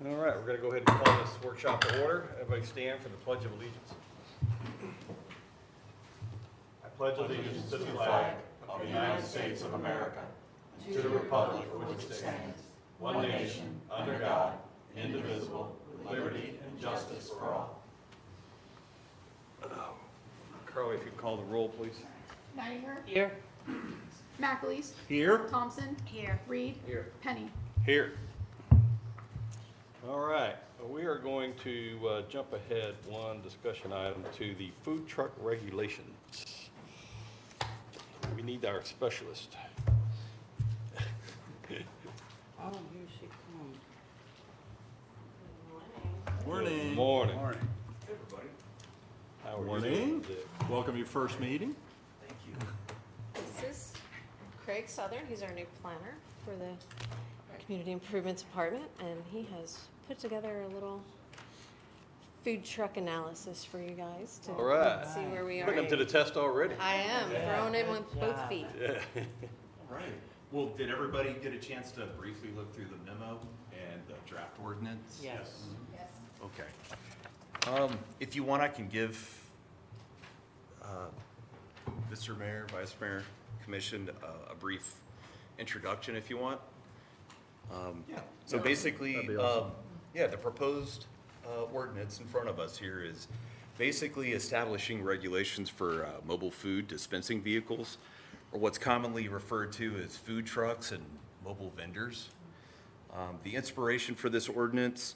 All right, we're going to go ahead and call this workshop to order. Everybody stand for the Pledge of Allegiance. I pledge allegiance to the flag of the United States of America, to the republic for which it stands, one nation, under God, indivisible, with liberty and justice for all. Carly, if you call the roll, please. Niger. Here. McAleese. Here. Thompson. Here. Reed. Here. Penny. Here. All right, we are going to jump ahead one discussion item to the food truck regulations. We need our specialist. Oh, here she comes. Morning. Morning. Morning. Everybody. How are you Morning. doing today? Welcome to your first meeting. Thank you. This is Craig Southern. He's our new planner for the Community Improvement Department, and he has put together a little food truck analysis for you guys to All right. see where we are. Putting them to the test already. I am throwing him with both feet. Yeah. All right. Well, did everybody get a chance to briefly look through the memo and the draft ordinance? Yes. Okay. If you want, I can give Mr. Mayor, Vice Mayor, Commission a brief introduction if you want. Yeah. So basically, That'd be awesome. the proposed ordinance in front of us here is basically establishing regulations for mobile food dispensing vehicles, or what's commonly referred to as food trucks and mobile vendors. The inspiration for this ordinance,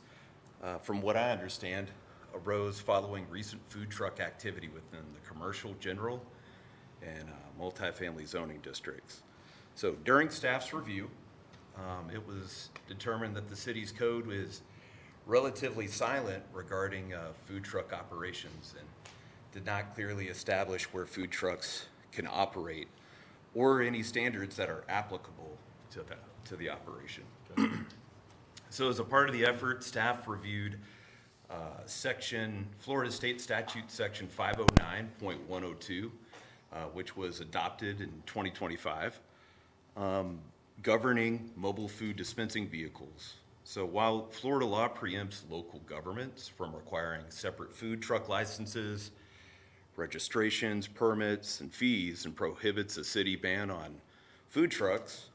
from what I understand, arose following recent food truck activity within the commercial, general, and multifamily zoning districts. So during staff's review, it was determined that the city's code is relatively silent regarding food truck operations and did not clearly establish where food trucks can operate or any standards that are applicable to the operation. So as a part of the effort, staff reviewed Florida State Statute Section 509.102, which was adopted in 2025. Governing mobile food dispensing vehicles. So while Florida law preempts local governments from requiring separate food truck licenses, registrations, permits, and fees, and prohibits a city ban on food trucks,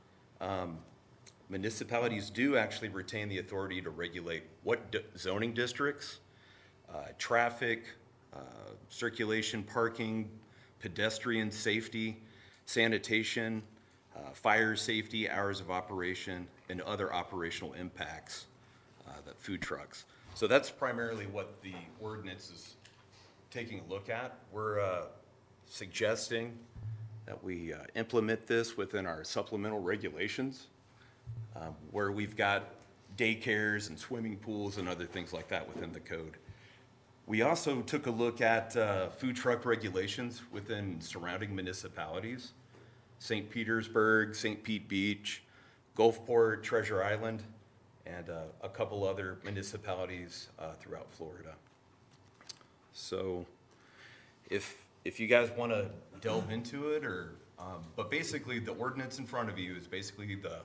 municipalities do actually retain the authority to regulate what zoning districts, traffic, circulation, parking, pedestrian safety, sanitation, fire safety, hours of operation, and other operational impacts that food trucks. So that's primarily what the ordinance is taking a look at. We're suggesting that we implement this within our supplemental regulations, where we've got daycares and swimming pools and other things like that within the code. We also took a look at food truck regulations within surrounding municipalities. St. Petersburg, St. Pete Beach, Gulfport, Treasure Island, and a couple other municipalities throughout Florida. So if you guys want to delve into it, but basically the ordinance in front of you is basically the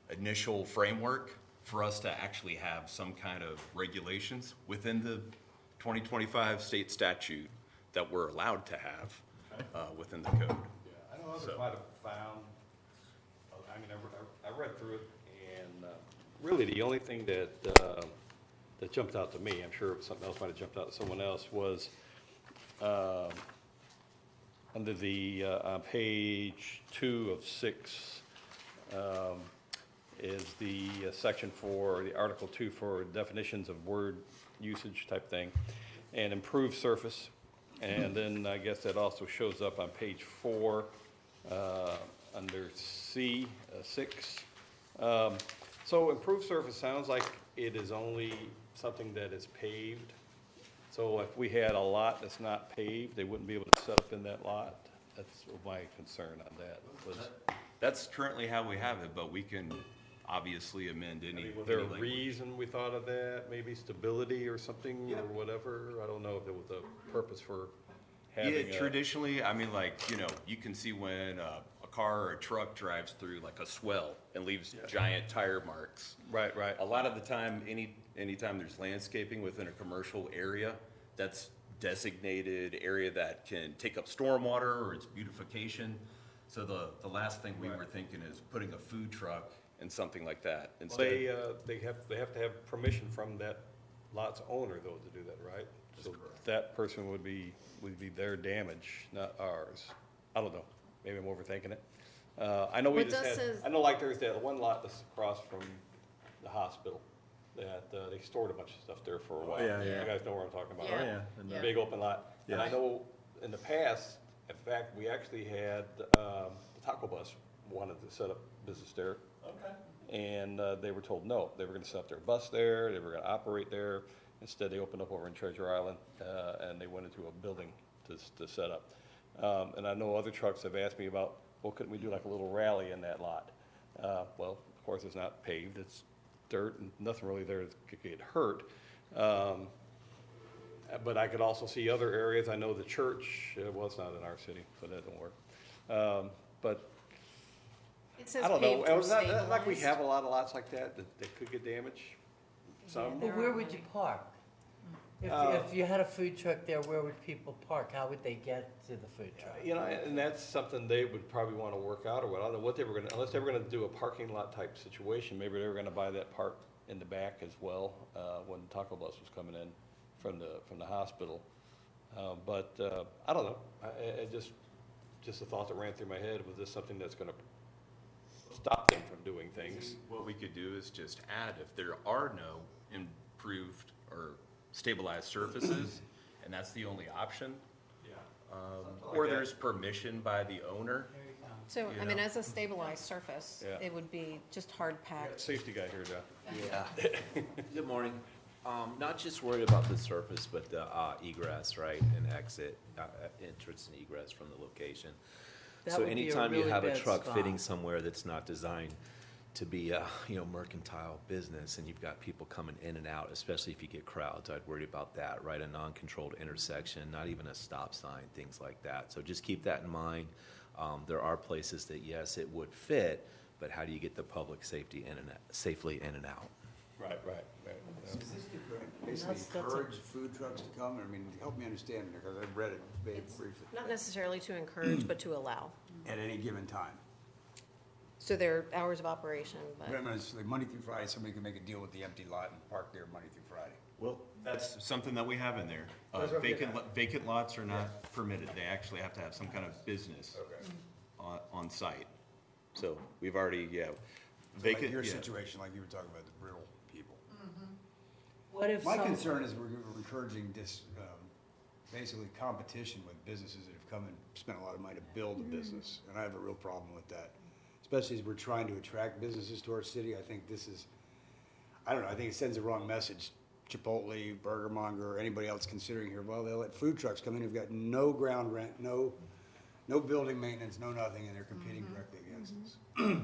initial framework for us to actually have some kind of regulations within the 2025 state statute that we're allowed to have within the code. I know others might have found, I mean, I read through it, and really the only thing that jumped out to me, I'm sure something else might have jumped out to someone else, was under the, on page 2 of 6, is the section for, the article 2 for definitions of word usage type thing, and improved surface. And then I guess that also shows up on page 4, under C, 6. So improved surface sounds like it is only something that is paved. So if we had a lot that's not paved, they wouldn't be able to set up in that lot. That's my concern on that. That's currently how we have it, but we can obviously amend I any. mean, was there a any language. reason we thought of that? Maybe stability or something, Yeah. or whatever? I don't know if there was a purpose for Yeah, having a. traditionally, I mean, like, you know, you can see when a car or a truck drives through like a swell and leaves giant tire marks. Right, right. A lot of the time, anytime there's landscaping within a commercial area, that's designated area that can take up stormwater or it's beautification. So the last thing we were thinking is putting a food truck in something like that Well, instead. they have to have permission from that lot's owner though to do that, right? So that person would be their damage, not ours. I don't know, maybe I'm overthinking it. I know we Well, it just does had, says- I know like there's that one lot that's across from the hospital that, they stored a bunch of stuff there for a while. yeah, yeah. You guys know what I'm talking about, Yeah. right? Oh, yeah. And The the- big open lot. And I Yes. know in the past, in fact, we actually had, the Taco Bus wanted to set up business there. Okay. And they were told no, they were gonna set up their bus there, they were gonna operate there. Instead, they opened up over in Treasure Island, and they went into a building to set up. And I know other trucks have asked me about, well, couldn't we do like a little rally in that lot? Well, of course, it's not paved, it's dirt, and nothing really there could get hurt. But I could also see other areas, I know the church, well, it's not in our city, so that don't work. But It says I don't know, paved or it's not like we stabilized. have a lot of lots like that could get damaged. Some, There Well, where are would you many. park? If you had a food truck there, where would people park? How would they get to the food truck? you know, and that's something they would probably want to work out or what, I don't know what they were gonna, unless they were gonna do a parking lot type situation, maybe they were gonna buy that part in the back as well, when Taco Bus was coming in from the hospital. But I don't know, just a thought that ran through my head, was this something that's gonna stop them from doing things? What we could do is just add, if there are no improved or stabilized surfaces, and that's the only option, Yeah. or there's permission by the owner. There you go. So, you I mean, know. as a stabilized surface, Yeah. it would be just hard Got a packed. Safety guy here, Jeff. Yeah. Good morning. Not just worried about the surface, but the egress, right, and exit, entrance and egress from the location. That So would be a anytime you really have a bad truck spot. fitting somewhere that's not designed to be a, mercantile business, and you've got people coming in and out, especially if you get crowds, I'd worry about that, right? A non-controlled intersection, not even a stop sign, things like that. So just keep that in mind. There are places that, yes, it would fit, but how do you get the public safely in and out? Right, right, right. Is this to basically That's encourage food trucks to come? I mean, help me understand, because I've read it very It's briefly. not necessarily to encourage, but to allow. At any given time. So there are hours of operation, but. Remember, it's like Monday through Friday, somebody can make a deal with the empty lot and park there Monday through Friday. Well, that's something that we have in there. That's what I'm getting Vacant lots are not permitted. They actually have to have some kind of business on site. So we've already, Like vacant, your yeah. situation, like you were talking about the brittle people. What if My some- concern is we're encouraging this, basically competition with businesses that have come and spent a lot of money to build a business, and I have a real problem with that. Especially as we're trying to attract businesses to our city, I think this is, I don't know, I think it sends the wrong message. Chipotle, Burger Monger, or anybody else considering here, well, they'll let food trucks come in who've got no ground rent, no building maintenance, no nothing, and they're competing directly against us.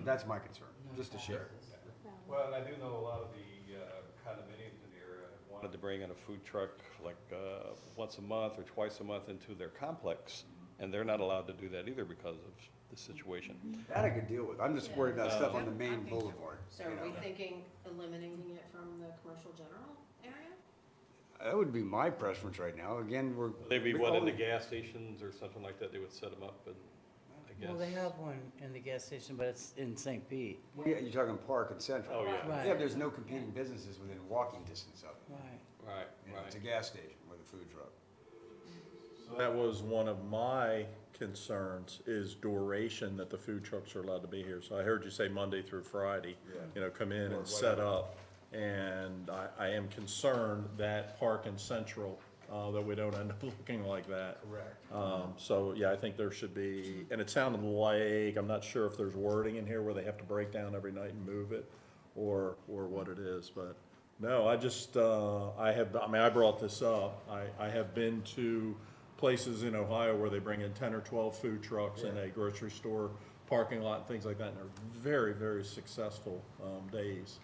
That's my concern, just to share. Well, and I do know a lot of the condominiums in the area have wanted to bring in a food truck like once a month or twice a month into their complex, and they're not allowed to do that either because of the situation. That I could deal with. I'm just worried about stuff on the main boulevard. So you are we know. thinking eliminating it from the commercial general area? That would be my preference right now. Again, we're. They'd be we what, in the only- gas stations or something like that, they would set them up, and I guess. Well, they have one in the gas station, but it's in St. Pete. Yeah, you're talking Park and Central. Oh, yeah. Right. Yeah, there's no competing businesses within walking distance of it. Right. Right, You know, It's a right. gas station with a food truck. That was one of my concerns, is duration that the food trucks are allowed to be here. So I heard you say Monday through Friday, come in and set up. And I am concerned that Park and Central, that we don't end up looking like that. Correct. So, yeah, I think there should be, and it sounded like, I'm not sure if there's wording in here where they have to break down every night and move it, or what it is, but, no, I just, I brought this up. I have been to places in Ohio where they bring in 10 or 12 food trucks in a grocery store parking lot and things like that, and they're very, very successful, days.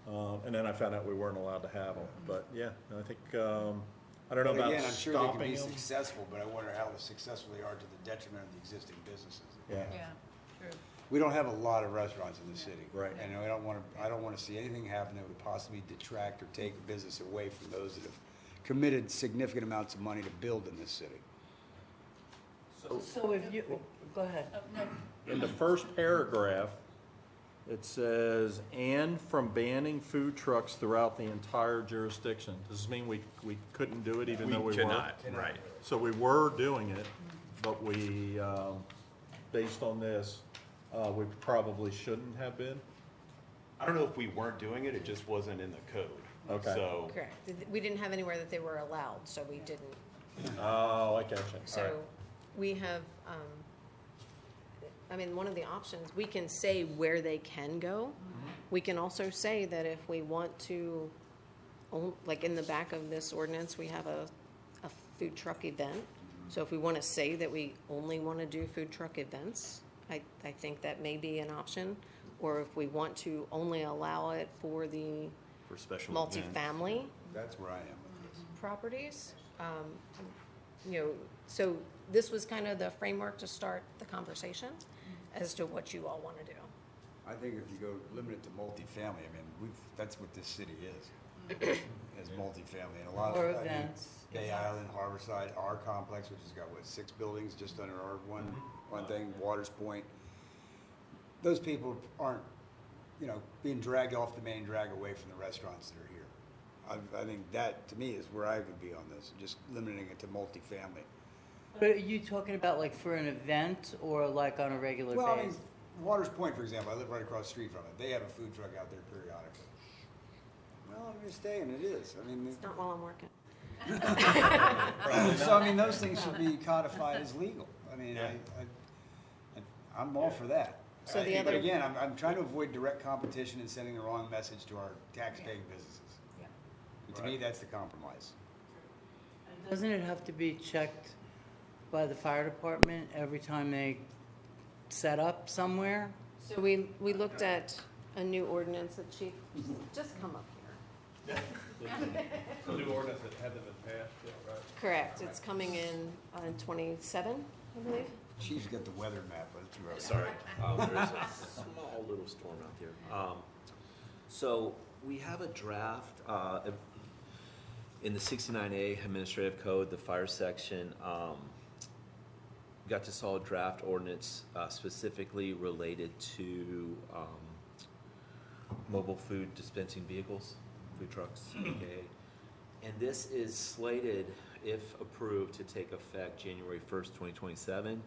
And then I found out we weren't allowed to have them, but, yeah, I think, I don't know But about again, I'm sure they can stopping be them. successful, but I wonder how successful they are to the detriment of the existing businesses. Yeah. Yeah, true. we don't have a lot of restaurants in the city. Right. And I don't want to see anything happen that would possibly detract or take business away from those that have committed significant amounts of money to build in this city. So if you, go ahead. In the first paragraph, it says, "and from banning food trucks throughout the entire jurisdiction." Does this mean we couldn't do it even though we were? cannot, right. So we were doing it, but we, based on this, we probably shouldn't have been? I don't know if we weren't doing it, it just wasn't in the code. Okay. So, Correct. We didn't have anywhere that they were allowed, so we didn't. Oh, I catch you. So we have, I mean, one of the options, we can say where they can go. We can also say that if we want to, like in the back of this ordinance, we have a food truck event. So if we want to say that we only want to do food truck events, I think that may be an option. Or if we want to only allow it for the for special events. multifamily That's where I am with this. properties. You know, so this was kind of the framework to start the conversation as to what you all want to do. I think if you go limit it to multifamily, I mean, that's what this city is, is multifamily, and a lot of. Or I mean, events. Bay Island, Harborside, our complex, which has got, what, 6 buildings just under our one thing, Waters Point. Those people aren't, being dragged off the main drag away from the restaurants that are here. I think that, to me, is where I would be on this, just limiting it to multifamily. But are you talking about like for an event or like on a regular Well, I mean, basis? Waters Point, for example, I live right across the street from it. They have a food truck out there periodically. Well, I'm just saying, it is. I mean, Not while I'm working. so I mean, those things should be codified as legal. I mean, Yeah. I'm all for that. So the But other- again, I'm trying to avoid direct competition and sending the wrong message to our tax-paying businesses. And to me, that's the compromise. Doesn't it have to be checked by the fire department every time they set up somewhere? So we looked at a new ordinance that Chief, just come up here. The new ordinance that hasn't been passed yet, right? Correct, it's coming in on 27, I believe. Chief's got the weather map, but it's rough. Sorry, there's a small little storm out there. So we have a draft in the 69A Administrative Code, the fire section. Got this all draft ordinance specifically related to mobile food dispensing vehicles, food trucks, okay? And this is slated, if approved, to take effect January 1st, 2027,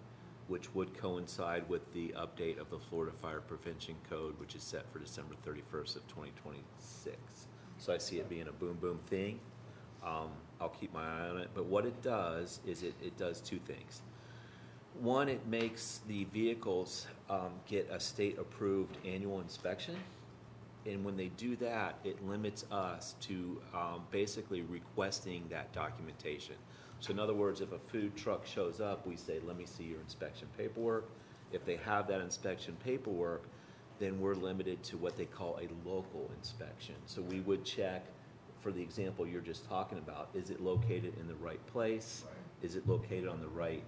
which would coincide with the update of the Florida Fire Prevention Code, which is set for December 31st of 2026. So I see it being a boom, boom thing. I'll keep my eye on it. But what it does is it does two things. One, it makes the vehicles get a state-approved annual inspection. And when they do that, it limits us to basically requesting that documentation. So in other words, if a food truck shows up, we say, let me see your inspection paperwork. If they have that inspection paperwork, then we're limited to what they call a local inspection. So we would check, for the example you're just talking about, is it located in the right place? Is it located on the right,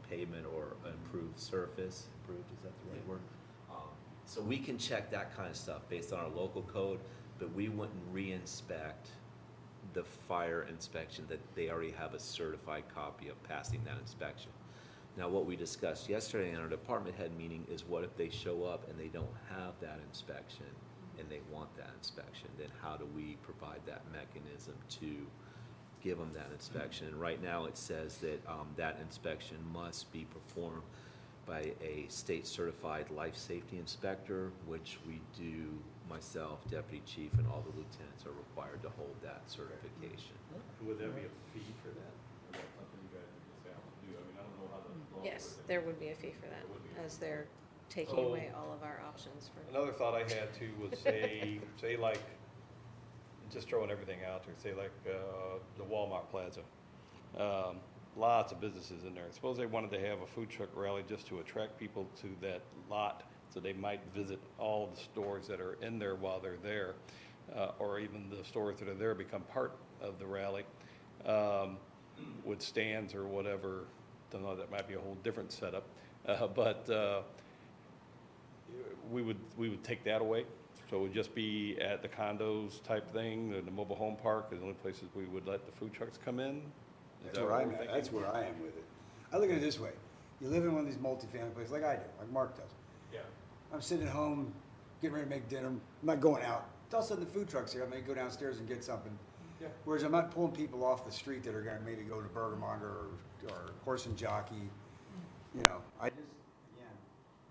pavement or improved surface? Improved, is that the right word? So we can check that kind of stuff based on our local code, but we wouldn't re-inspect the fire inspection that they already have a certified copy of passing that inspection. Now, what we discussed yesterday in our department head meeting is what if they show up and they don't have that inspection and they want that inspection, then how do we provide that mechanism to give them that inspection? And right now it says that that inspection must be performed by a state-certified life safety inspector, which we do, myself, deputy chief, and all the lieutenants are required to hold that certification. Would there be a fee for that? Or is that something you guys would just say, I'm gonna do? I mean, I don't know how the law Yes, works. there would be a fee for that, as they're taking So- away all of our options for. Another thought I had too was say like, just throwing everything out there, say like, the Walmart Plaza. Lots of businesses in there. Suppose they wanted to have a food truck rally just to attract people to that lot, so they might visit all the stores that are in there while they're there, or even the stores that are there become part of the rally, with stands or whatever. Don't know, that might be a whole different setup, but we would take that away. So it would just be at the condos type thing, the mobile home park is the only places we would let the food trucks come in? Is That's that where what I'm we're at, thinking? that's where I am with it. I look at it this way, you live in one of these multifamily places like I do, like Mark does. Yeah. I'm sitting at home, getting ready to make dinner, I'm not going out. All of a sudden the food truck's here, I may go downstairs and get something. Yeah. Whereas I'm not pulling people off the street that are gonna maybe go to Burger Monger or Horse and Jockey, you know, I just, again,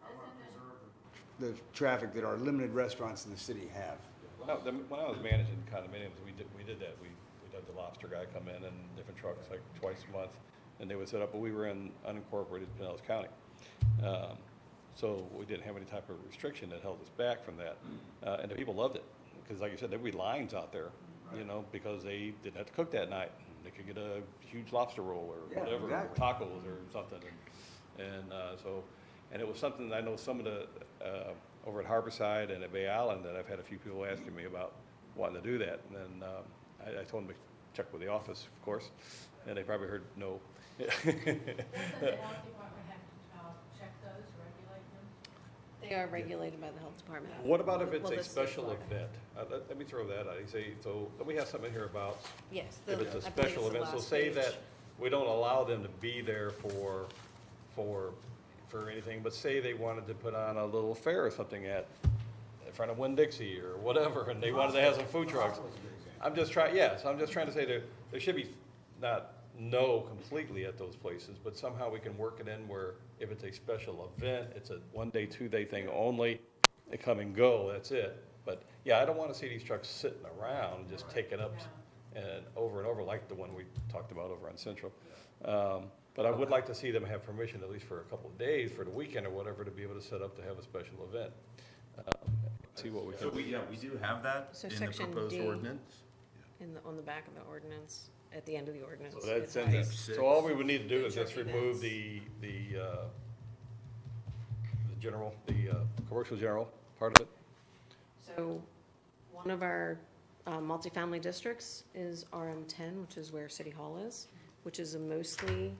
I wanna preserve the traffic that our limited restaurants in the city have. When I was managing condominiums, we did that. We had the lobster guy come in different trucks like twice a month, and they would set up, but we were in unincorporated Pinellas County. So we didn't have any type of restriction that held us back from that. And the people loved it, because like you said, there'd be lines out there, you know, because they didn't have to cook that night. They could get a huge lobster roll or Yeah, whatever, exactly. tacos or something. And it was something I know some of the, over at Harborside and at Bay Island, that I've had a few people asking me about wanting to do that. And then I told them to check with the office, of course, and they probably heard no. Doesn't the health department have to check those, regulate them? They are regulated by the health department. What about if it's Well, a the state of special Florida. event? Let me throw that out. You say, so, we have something here about Yes. if it's a I believe special it's the event. So last say page. that we don't allow them to be there for anything, but say they wanted to put on a little fair or something in front of Winn-Dixie or whatever, and they wanted to have some food trucks. I'm just trying to say there should be not no completely at those places, but somehow we can work it in where if it's a special event, it's a 1 day, 2 day thing only, they come and go, that's it. But yeah, I don't want to see these trucks sitting around, just taking up and over, like the one we talked about over on Central. But I would like to see them have permission, at least for a couple of days, for the weekend or whatever, to be able to set up to have a special event. See what we So can. we do have that So in the section proposed D. ordinance. On the back of the ordinance, at the end of the ordinance. So that's it in has- this. So all we would need to do is Food just truck remove events. the commercial general part of it. So one of our multifamily districts is RM10, which is where City Hall is, which is a mostly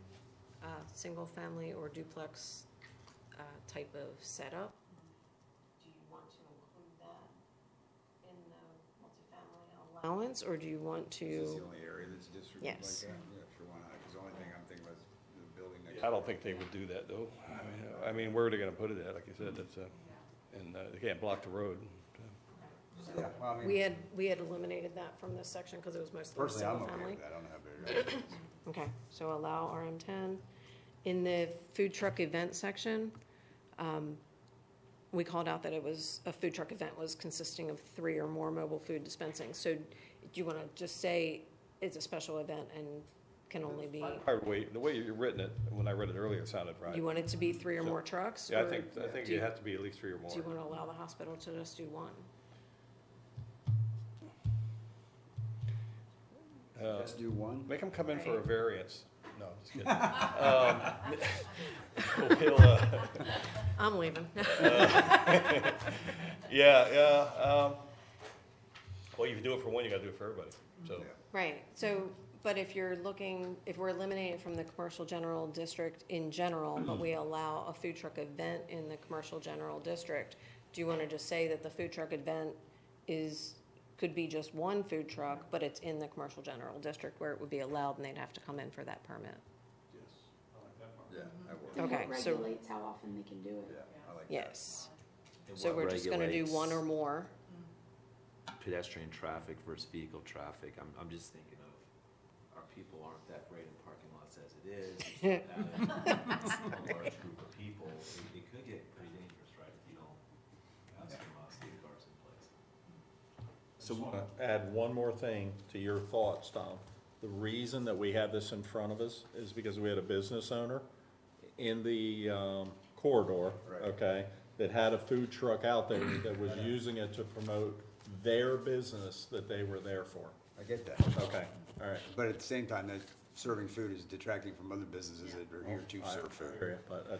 single-family or duplex type of setup. Do you want to include that in the multifamily allowance, or do you want Is this to? the only area that's districted like Yes. that? Yeah, sure, why not? Because the only thing I'm thinking about is the building next. I don't think they would do that, though. I mean, where are they gonna put it at? Like you said, that's, and they can't block the road. Yeah, well, I We mean, had eliminated that from this section because it was mostly personally, I'm okay single-family. with that. I don't know how big it is. Okay, so allow RM10. In the food truck event section, we called out that it was, a food truck event was consisting of 3 or more mobile food dispensing. So do you want to just say it's a special event and can only be, The way you've written it, when I read it earlier, it sounded right. you want it to be 3 or more trucks? Yeah, I or think do it you- has to be at least 3 or more. Do you want to allow the hospital to just do 1? Let's do one. Make them come in for a Right. variance. No, just kidding. We'll, I'm leaving. yeah. Well, if you do it for one, you gotta do it for everybody, so. Yeah. Right, so, but if you're looking, if we're eliminating it from the commercial general district in general, but we allow a food truck event in the commercial general district, do you want to just say that the food truck event could be just one food truck, but it's in the commercial general district where it would be allowed and they'd have to come in for that permit? Yeah, that works. And Okay, what so- regulates how often they can do it. Yeah, I like that. Yes, And so what we're just gonna do regulates 1 or more. pedestrian traffic versus vehicle traffic. I'm just thinking of, our people aren't that great in parking lots as it is. You start having a large group of people, it could get pretty dangerous, right, if you don't have some safeguards in place. So add one more thing to your thoughts, Tom. The reason that we have this in front of us is because we had a business owner in the corridor, Right. okay, that had a food truck out there that was using it to promote their business that they were there for. I get that. Okay, all right. But at the same time, that serving food is detracting from other businesses that are here to serve I hear food. you, but I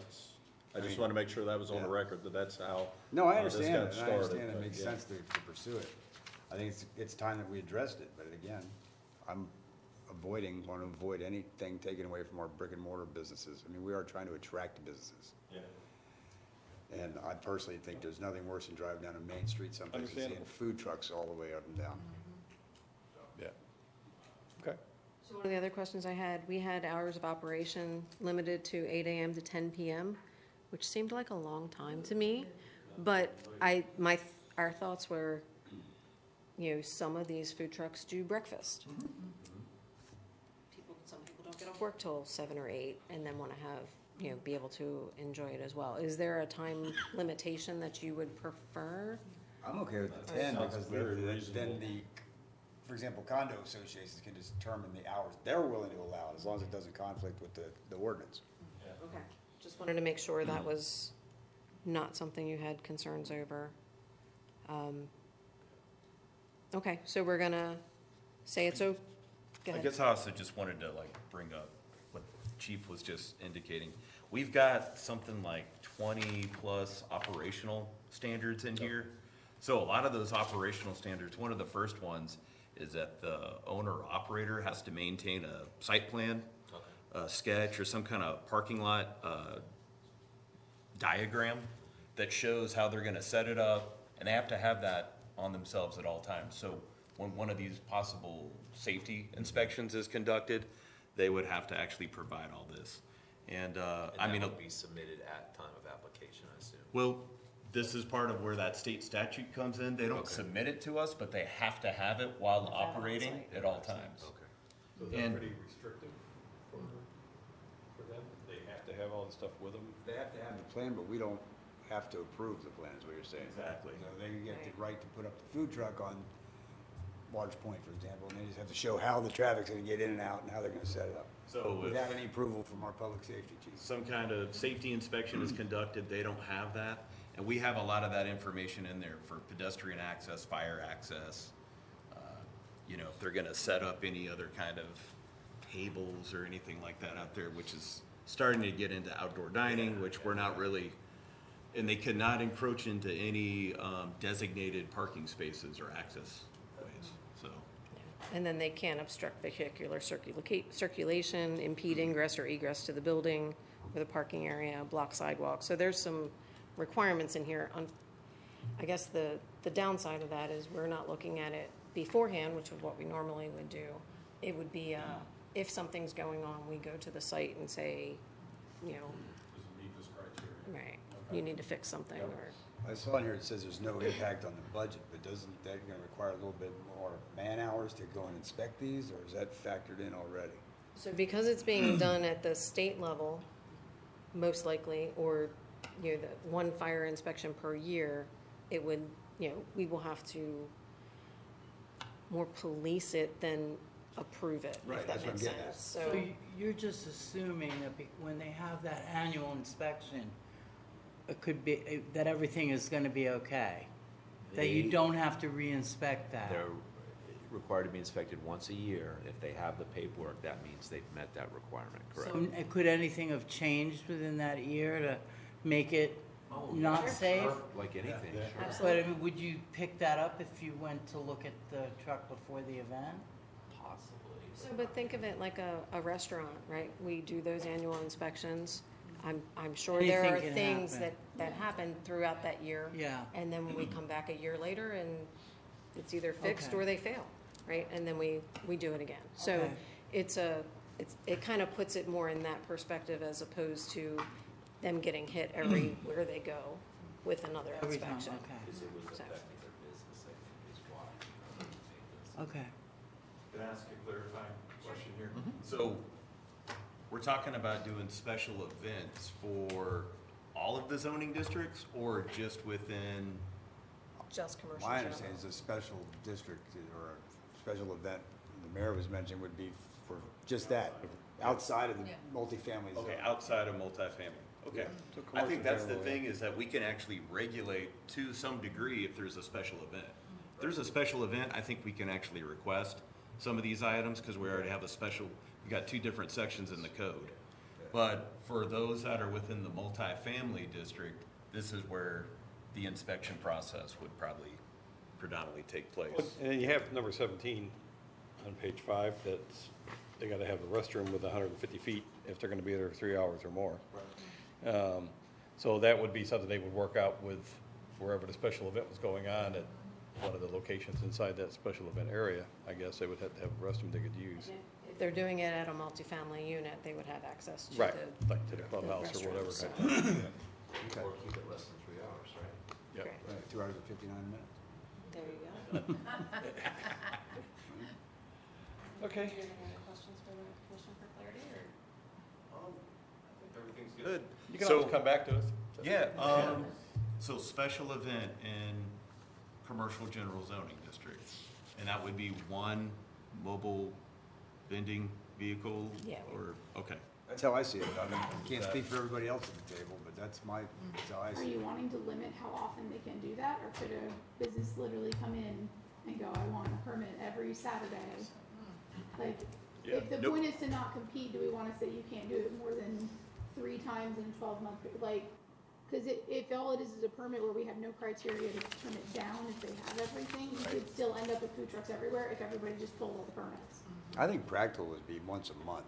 I just mean, want to make sure that was on the yeah. record, that that's how. No, I this understand got it, and I started, understand it but makes yeah. sense to pursue it. I think it's time that we addressed it, but again, I'm want to avoid anything taken away from our brick and mortar businesses. I mean, we are trying to attract businesses. Yeah. And I personally think there's nothing worse than driving down a main street someplace and seeing Understandable. food trucks all the way up and down. Yeah. Okay. So one of the other questions I had, we had hours of operation limited to 8 AM to 10 PM, which seemed like a long time to me. But our thoughts were, some of these food trucks do breakfast. Some people don't get off work till 7 or 8 and then want to have, be able to enjoy it as well. Is there a time limitation that you would prefer? I'm okay with the 10 Sounds because very then reasonable. for example, condo associations can determine the hours they're willing to allow, as long as it doesn't conflict with the ordinance. Okay. Just wanted to make sure that was not something you had concerns over. Okay, so we're gonna say it's go I ahead. guess I also just wanted to bring up what Chief was just indicating. We've got something like 20-plus operational standards in here. So a lot of those operational standards, one of the first ones is that the owner-operator has to maintain a site plan, a sketch, or some kind of parking lot diagram that shows how they're gonna set it up, and they have to have that on themselves at all times. So when one of these possible safety inspections is conducted, they would have to actually provide all this. And, I mean, that would be submitted at time of application, I assume. well, this is part of where that state statute comes in. They don't Okay. submit it to us, but they have to have it while operating on-site. at all times. Okay. So that's And- pretty restrictive for them? They have to have all the stuff with them? They have to have the plan, but we don't have to approve the plan, is what you're saying. Exactly. So they can get the right to put up the food truck on Large Point, for example, and they just have to show how the traffic's gonna get in and out and how they're gonna set it up. So if Without any approval from our public safety chief. some kind of safety inspection is conducted, they don't have that. And we have a lot of that information in there for pedestrian access, fire access. If they're gonna set up any other kind of tables or anything like that out there, which is starting to get into outdoor dining, which we're not really, and they cannot encroach into any designated parking spaces or access ways, so. And then they can't obstruct vehicular circulation, impede ingress or egress to the building or the parking area, block sidewalks. So there's some requirements in here. I guess the downside of that is we're not looking at it beforehand, which is what we normally would do. It would be, if something's going on, we go to the site and say, Does it meet this criteria? right, you need to fix something, or, I saw in here it says there's no impact on the budget, but doesn't that gonna require a little bit more man-hours to go and inspect these, or is that factored in already? so because it's being done at the state level, most likely, or, the one fire inspection per year, it would, we will have to more police it than approve it, Right, if that that's what makes I'm getting at. sense. So you're just assuming that when they have that annual inspection, it could be, that everything is gonna be okay? That you They- don't have to re-inspect that? They're required to be inspected once a year. If they have the paperwork, that means they've met that requirement, correct? So could anything have changed within that year to make it not safe? Like anything, Yeah. sure. But I mean, would you pick that up if you went to look at the truck before the event? Possibly. So, but think of it like a restaurant, right? We do those annual inspections. I'm sure there Anything are can things happen. that happen throughout that year. Yeah. And then we come back a year later and it's either fixed Okay. or they fail, right? And then we do it again. So Okay. it kind of puts it more in that perspective as opposed to them getting hit everywhere they go with another Every time, inspection. okay, Because it was So- affecting their business, I think, is why. okay. Can I ask a clarifying question here? So, we're talking about doing special events for all of the zoning districts, or just within? Just commercial. My general. understanding is a special district or a special event the mayor was mentioning would be for just that, outside of the Yeah. multifamily zone. Okay, outside of multifamily, okay. So I think commercial that's the generally. thing, is that we can actually regulate to some degree if there's a special event. If there's a special event, I think we can actually request some of these items, because we already have a special, we've got two different sections in the code. But for those that are within the multifamily district, this is where the inspection process would probably predominantly take place. And then you have number 17 on page 5, that's, they gotta have a restroom with 150 feet if they're gonna be there 3 hours or more. So that would be something they would work out with wherever the special event was going on at one of the locations inside that special event area. I guess they would have to have a restroom they could use. If they're doing it at a multifamily unit, they would have access to Right, the. like to the clubhouse or whatever. restrooms, so- kind of thing. Okay. Or keep it less than 3 hours, right? Yeah. Great. Right, 2 hours and 59 minutes. There you go. Okay. Do you have any questions for the Commission for Clarity, or? Everything's good. You can So- always come back to us. Yeah, so special event in commercial general zoning district, and that would be one mobile vending vehicle? Yeah. Or, okay. That's how I see it. I mean, I can't speak for everybody else at the table, but that's how I Are see you it. wanting to limit how often they can do that, or could a business literally come in and go, I want a permit every Saturday? Like, Yeah. if the Nope. point is to not compete, do we wanna say you can't do it more than 3 times in a 12-month, like, cause if all it is a permit where we have no criteria to turn it down if they have everything, you could still end up with food trucks everywhere if everybody just pulled all the permits. I think practical would be once a month.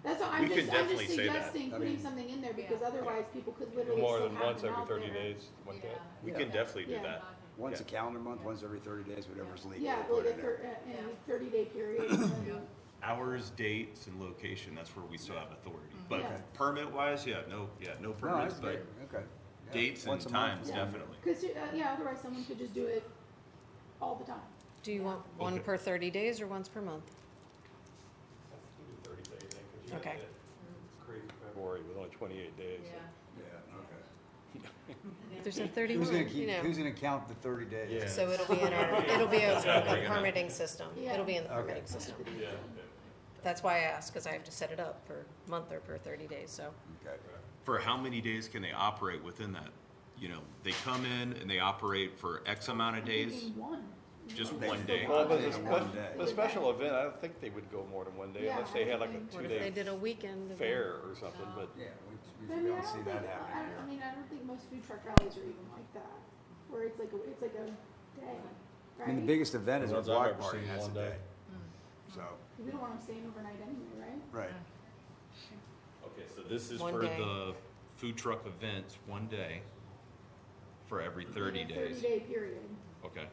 That's what, We I'm could just definitely say that. suggesting I putting mean- something in there, because Yeah. otherwise people could literally More still than have once them every out 30 there. days, one day. We Yeah. can definitely do Yeah. that. Once a Yeah. calendar month, once every 30 days, whatever's legal. Yeah, we'll like put in there. in a 30-day period, and then Hours, dates, and location, that's where we still have authority. But Yeah. permit-wise, no No, permits, that's but great, okay. Yeah, dates and once a month. times, Yeah. definitely. Because, yeah, otherwise someone could just do it all the time. Do you want one Okay. per 30 days or once per month? 30 days, I think, 'cause you had Okay. that crazy February with only 28 days. so- Yeah, okay. There's a 31, Who's gonna you keep, know. who's gonna count the 30 days? Yeah. So it'll be in our, it'll be a permitting system. Yeah. It'll be in the Okay. permitting system. Yeah. That's why I asked, because I have to set it up per month or per 30 days, so. Okay. For how many days can they operate within that? You know, they come in and they operate for X amount of I'm days? thinking one. Just You know, one day. Well, but Yeah, the one special, day. the special event, I don't think they would go more than one day Yeah, unless they had like a I think- What if they 2-day did a weekend? event? fair or something, but Yeah, But I we mean, don't see that happening I here. mean, I don't think most food truck rallies are even like that, where it's like a day, I mean, the right? biggest event is The a ones I've block ever party, seen, that's a one day. day. So, We don't want them staying overnight anyway, right? right. Okay, so this is One for day. the food truck events, one day for every 30 In a days. 30-day period. Okay.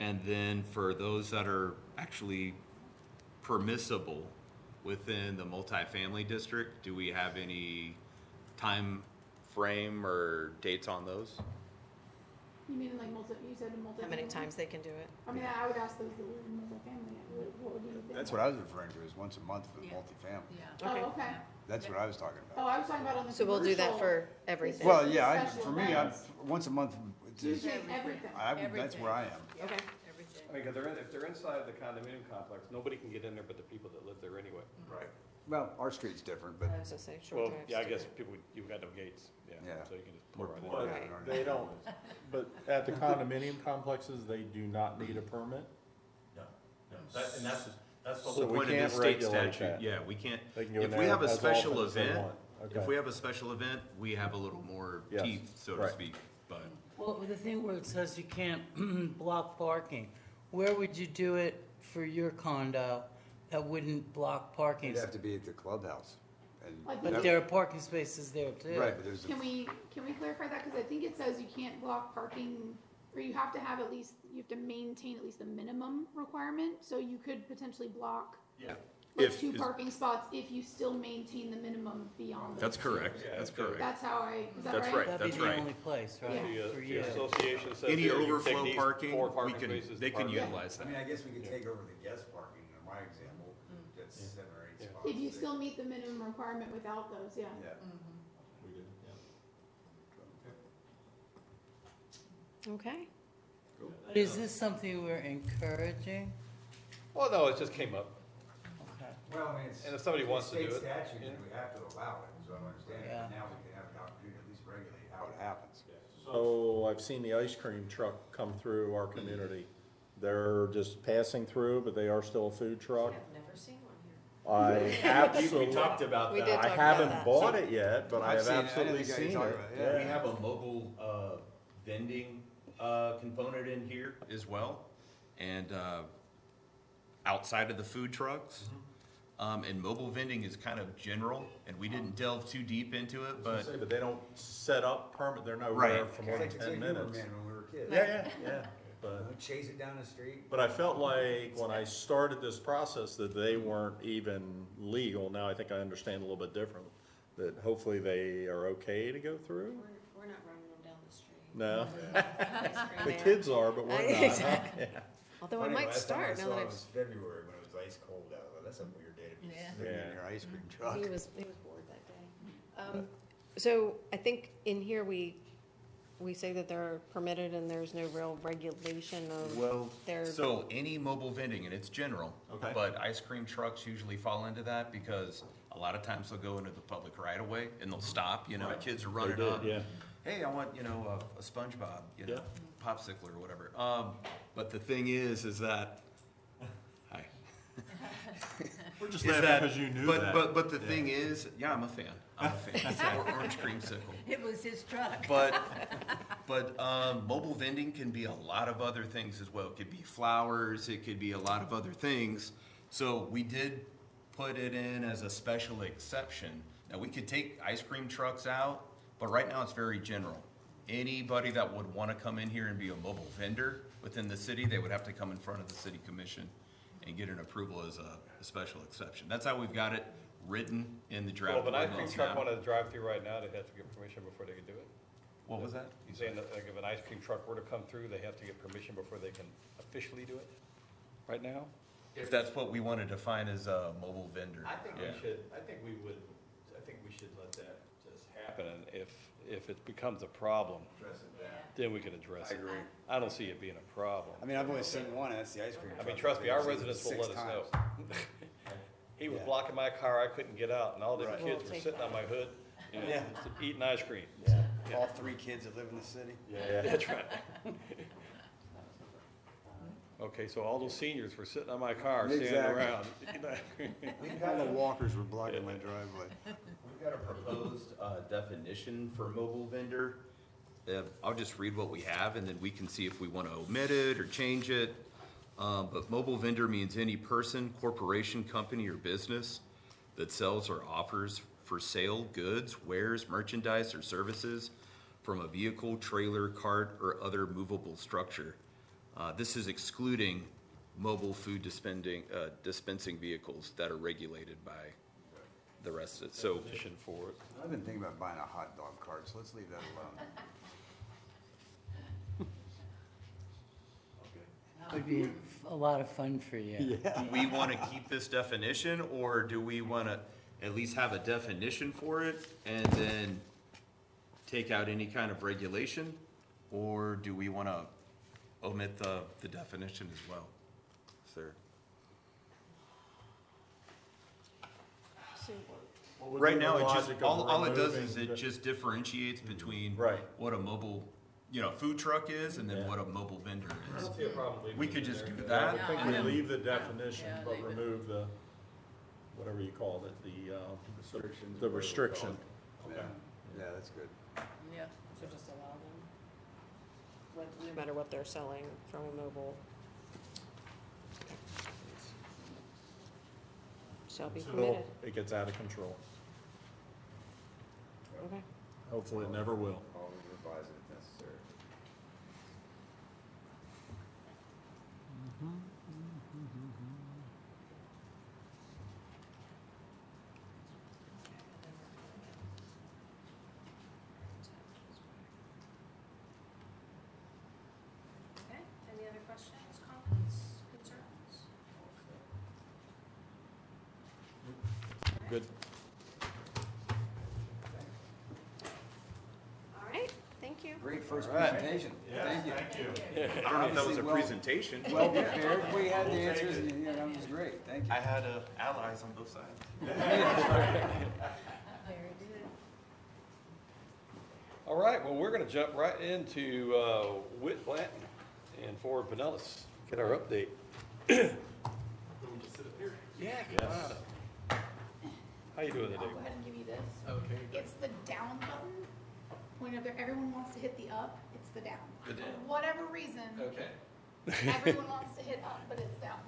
And then for those that are actually permissible within the multifamily district, do we have any time frame or dates on those? You mean like you said in multi? How many times they can do it? I mean, I would ask those that live in multifamily, what would you think? That's what I was referring to, is once a month for the Yeah. multifamily. Yeah. Okay. Oh, okay. That's what I was talking Oh, about. I was talking about on the So we'll do that commercial. for everything? Well, yeah, Special for me, events. once a month, it's just- Usually everything. that's where I am. Yeah, Okay. everything. I mean, 'cause if they're inside the condominium complex, nobody can get in there but the people that live there anyway. Right. Well, our street's different, but I was gonna say short Well, drives yeah, I too. guess people, you've got no gates, yeah, Yeah. so you can just pull We're right poor. in. Right. They don't, but at the condominium complexes, they do not need a permit? No, and that's the So whole we point of can't the state regulate statute. that. Yeah, we can't, They can go in if we there have a as special often as they event, want. if Okay. we have a special event, we have a little more Yes, teeth, so to right. speak, but. Well, the thing where it says you can't block parking, where would you do it for your condo that wouldn't block parking? it'd have to be at the clubhouse. And Like But the- there are parking spaces there too. Right, but there's, Can we clarify that? Because I think it says you can't block parking, or you have to have at least, you have to maintain at least a minimum requirement. So you could potentially block Yeah. like If- 2 is- parking spots if you still maintain the minimum beyond those That's 2. correct, that's correct. That's how is that That's right? right. That'd be That's the right. only place, right, Yeah. for The you. association says Any here, you take overflow these parking, 4 we parking can, spaces they to can park. utilize I mean, that. I guess we could take over the guest parking, in my example, that's 7 or 8 Yeah. spots. If you still meet the minimum requirement without those, yeah. Yeah. Okay. But is this something we're encouraging? Well, no, it just came up. Okay. Well, I mean, it's. And if somebody wants to do it, State statute, yeah. and we have to allow it, so I understand it, Yeah. but now we can have an opportunity to at least regulate how it happens. So I've seen the ice cream truck come through our community. They're just passing through, but they are still a food truck. I've never seen one here. I absolutely, about We did talk I about haven't that. bought it yet, but I I've have seen it. I didn't absolutely think I could seen talk it. about it, yeah. We have a mobile, vending, component in here as well. And, outside of the food trucks, And mobile vending is kind of general, and we didn't delve too deep into it, but But they don't set up permit, they're nowhere Right. for more than It's like 10 you were, minutes. man, when we were kids. Yeah, but. Chase it down the street. But I felt like when I started this process that they weren't even legal. Now I think I understand a little bit different, that hopefully they are okay to go through. We're not running them down the street. No, Ice cream the man. kids are, but we're not. huh? Exactly. Yeah. Although it Funny, might last time I start now saw that it I've. was February when it was ice cold out. That's a weird day to be Yeah. sitting in Yeah. your ice cream truck. He was bored that day. So I think in here we say that they're permitted and there's no real regulation of their. so any mobile vending, and it's general, Okay. but ice cream trucks usually fall into that because a lot of times they'll go into the public right of way and they'll stop, Right. kids are They running did, up. yeah. Hey, I want, a SpongeBob, Yeah. popsicle or whatever. But the thing is that, hi. We're just Is laughing that, because you knew but, that. but the thing is, yeah, I'm a fan. Orange creamsicle. It was his truck. But mobile vending can be a lot of other things as well. It could be flowers, it could be a lot of other things. So we did put it in as a special exception. Now, we could take ice cream trucks out, but right now it's very general. Anybody that would want to come in here and be a mobile vendor within the city, they would have to come in front of the city commission and get an approval as a special exception. That's how we've got it written in the draft Well, if an ice cream ordinance truck now. wanted to drive through right now, they'd have to get permission before they could do it? What was that? You saying that, like, if an ice cream truck were to come through, they have to get permission before they can officially do it? Right now? If that's what we want to define as a mobile vendor. I think Yeah. we should, I think we should let that just happen, and if it becomes a problem, then we can address it. I agree. I don't see it being a problem. I mean, I've only seen one, and that's the ice cream I truck. mean, trust me, our I've seen it residents will 6 let us know. times. He was Yeah. blocking my car, I couldn't get out, and all the Right. kids We'll were take sitting on that. my hood, Yeah. eating ice cream. Yeah. All 3 kids that live in the city. Yeah, that's right. Okay, so all those seniors were sitting on my car, standing Exactly. around. eating ice cream. All the walkers were blocking my driveway. We've got a proposed definition for mobile vendor. I'll just read what we have, and then we can see if we want to omit it or change it. But mobile vendor means any person, corporation, company, or business that sells or offers for sale goods, wares, merchandise, or services from a vehicle, trailer, cart, or other movable structure. This is excluding mobile food dispensing vehicles that are regulated by the rest of it. So Definition for it. I've been thinking about buying a hot dog cart, so let's leave that alone. Would be a lot of fun for you. do we want to keep this definition, or do we want to at least have a definition for it and then take out any kind of regulation? Or do we want to omit the definition as well? Is there? So What would Right be the now, it just, logic of all it does is removing it just differentiates between Right. what a mobile, food truck is and then Yeah. what a mobile vendor I is. don't see a problem leaving We it could in just there. do I that. would think and we then- leave the definition, Yeah, but leave it. remove the, whatever you called it, the restriction. Yeah, yeah, that's good. Yeah, so just allow them. no matter what they're selling from a mobile. Shall be Until permitted. it gets out of control. Okay. Hopefully it never will. Always revise it if necessary. Okay, any other questions, comments, concerns? Good. All right, thank you. Great first All right. presentation. Thank you. I don't know if that was a Obviously, well- presentation. Well prepared. We had the answers, and, that was great. Thank you. I had allies on both sides. Very good. All right, well, we're gonna jump right into, Whit Blanton and Ford Pinellas, get our update. Yeah, come on up. How you doing I'll today? go ahead and give you this. Okay. It's the down button. Point up there, everyone wants to hit the up, it's the down. The down. For whatever reason, Okay. everyone wants to hit up, but it's down.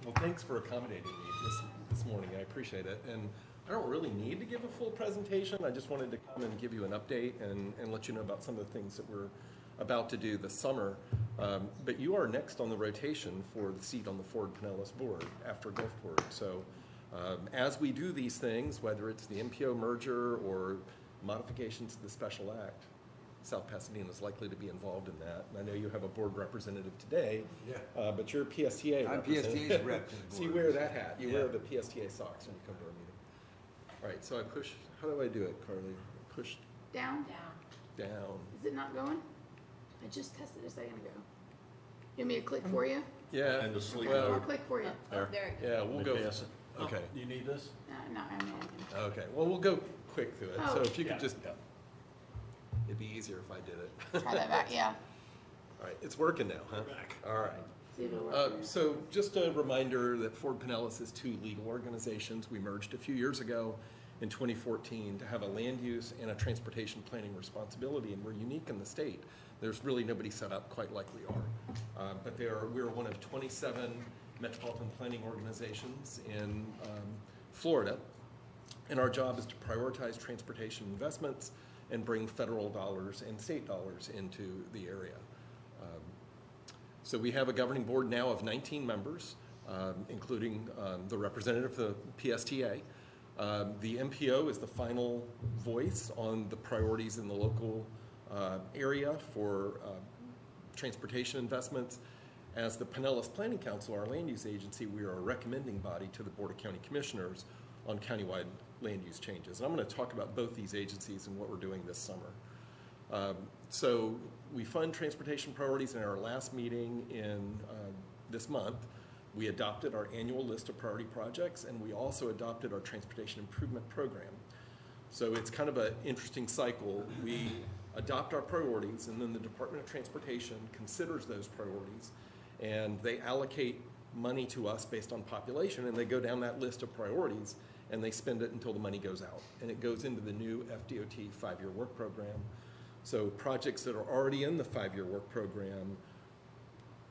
Well, thanks for accommodating me this morning. I appreciate it. And I don't really need to give a full presentation. I just wanted to come and give you an update and let you know about some of the things that we're about to do this summer. But you are next on the rotation for the seat on the Ford Pinellas board after Gulfport. So as we do these things, whether it's the MPO merger or modifications to the special act, South Pasadena is likely to be involved in that. And I know you have a board representative today, Yeah. but you're a PSTA I'm representative. PSTA's rep to the So you board. wear that hat. You wear Yeah. the PSTA socks when you come to our meeting. All right, so I push, how do I do it, Carly? Push Down? Down. down. Is it not going? I just tested a second ago. You want me to click for you? Yeah, And the sleep Okay, I'll well, click for you. Oh, there it goes. yeah, we'll go. Pass it. Okay, Do you need this? No, I mean, okay, well, we'll go quick through it. So Oh. if you could Yeah, just, yeah. it'd be easier if I did it. try that back, yeah. All right, it's working now, huh? Back. All right. See if it'll work. So just a reminder that Ford Pinellas is two legal organizations. We merged a few years ago in 2014 to have a land use and a transportation planning responsibility, and we're unique in the state. There's really nobody set up quite like we are. But we're one of 27 metropolitan planning organizations in Florida, and our job is to prioritize transportation investments and bring federal dollars and state dollars into the area. So we have a governing board now of 19 members, including the representative of the PSTA. The MPO is the final voice on the priorities in the local area for transportation investments. As the Pinellas Planning Council, our land use agency, we are a recommending body to the Board of County Commissioners on countywide land use changes. And I'm going to talk about both these agencies and what we're doing this summer. So we fund transportation priorities. In our last meeting in this month, we adopted our annual list of priority projects, and we also adopted our transportation improvement program. So it's kind of an interesting cycle. We adopt our priorities, and then the Department of Transportation considers those priorities, and they allocate money to us based on population, and they go down that list of priorities, and they spend it until the money goes out. And it goes into the new FDOT 5-year work program. So projects that are already in the 5-year work program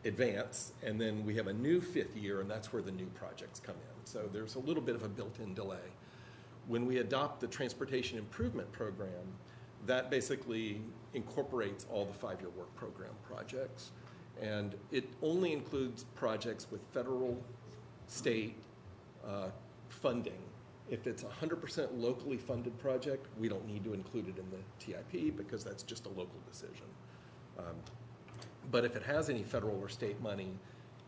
advance, and then we have a new 5th year, and that's where the new projects come in. So there's a little bit of a built-in delay. When we adopt the transportation improvement program, that basically incorporates all the 5-year work program projects. And it only includes projects with federal, state funding. If it's a 100% locally funded project, we don't need to include it in the TIP because that's just a local decision. But if it has any federal or state money,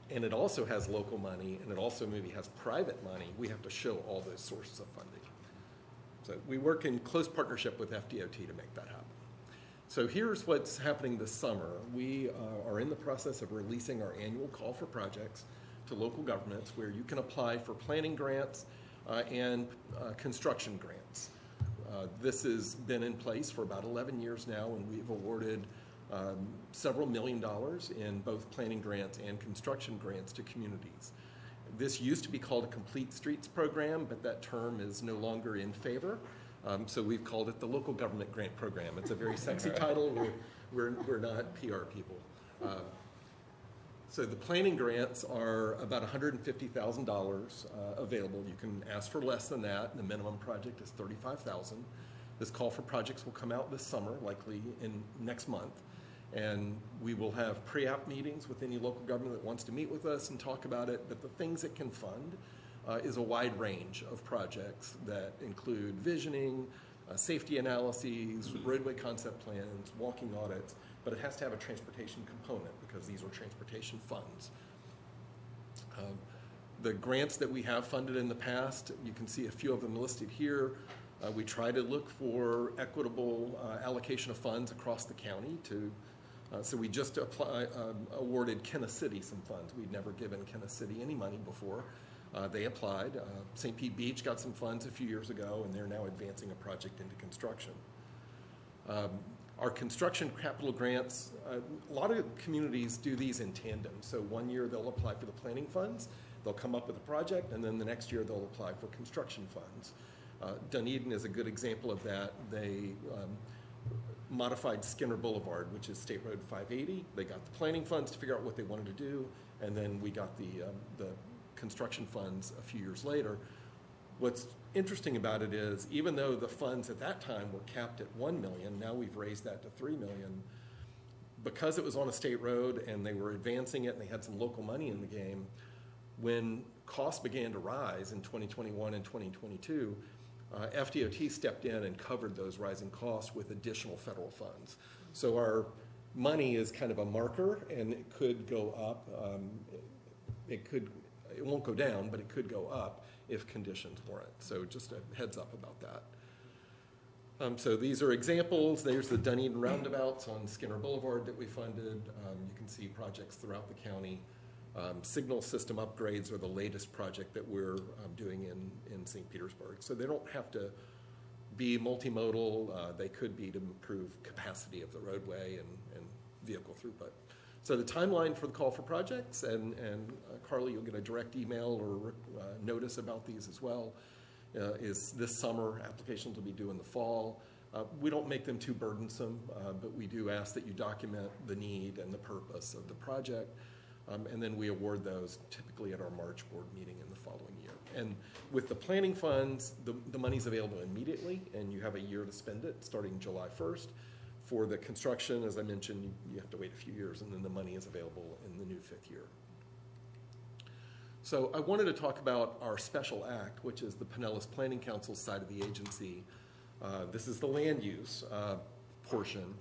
and it also has local money, and it also maybe has private money, we have to show all those sources of funding. So we work in close partnership with FDOT to make that happen. So here's what's happening this summer. We are in the process of releasing our annual call for projects to local governments where you can apply for planning grants and construction grants. This has been in place for about 11 years now, and we've awarded several $1 million in both planning grants and construction grants to communities. This used to be called a Complete Streets Program, but that term is no longer in favor. So we've called it the Local Government Grant Program. It's a very sexy title. We're not PR people. So the planning grants are about $150,000 available. You can ask for less than that. The minimum project is $35,000. This call for projects will come out this summer, likely in next month. And we will have pre-app meetings with any local government that wants to meet with us and talk about it. But the things it can fund is a wide range of projects that include visioning, safety analyses, roadway concept plans, walking audits, but it has to have a transportation component because these are transportation funds. The grants that we have funded in the past, you can see a few of them listed here. We try to look for equitable allocation of funds across the county so we just awarded Kenna City some funds. We'd never given Kenna City any money before. They applied. St. Pete Beach got some funds a few years ago, and they're now advancing a project into construction. Our construction capital grants, a lot of communities do these in tandem. So one year they'll apply for the planning funds, they'll come up with a project, and then the next year they'll apply for construction funds. Dunedin is a good example of that. They modified Skinner Boulevard, which is State Road 580. They got the planning funds to figure out what they wanted to do, and then we got the construction funds a few years later. What's interesting about it is, even though the funds at that time were capped at 1 million, now we've raised that to 3 million. Because it was on a state road and they were advancing it and they had some local money in the game, when costs began to rise in 2021 and 2022, FDOT stepped in and covered those rising costs with additional federal funds. So our money is kind of a marker, and it could go up. It won't go down, but it could go up if conditions warrant. So just a heads up about that. So these are examples. There's the Dunedin roundabouts on Skinner Boulevard that we funded. You can see projects throughout the county. Signal system upgrades are the latest project that we're doing in St. Petersburg. So they don't have to be multimodal. They could be to improve capacity of the roadway and vehicle throughput. So the timeline for the call for projects, and Carly, you'll get a direct email or notice about these as well, is this summer. Applications will be due in the fall. We don't make them too burdensome, but we do ask that you document the need and the purpose of the project. And then we award those typically at our March board meeting in the following year. And with the planning funds, the money's available immediately, and you have a year to spend it, starting July 1st. For the construction, as I mentioned, you have to wait a few years, and then the money is available in the new 5th year. So I wanted to talk about our special act, which is the Pinellas Planning Council side of the agency. This is the land use portion.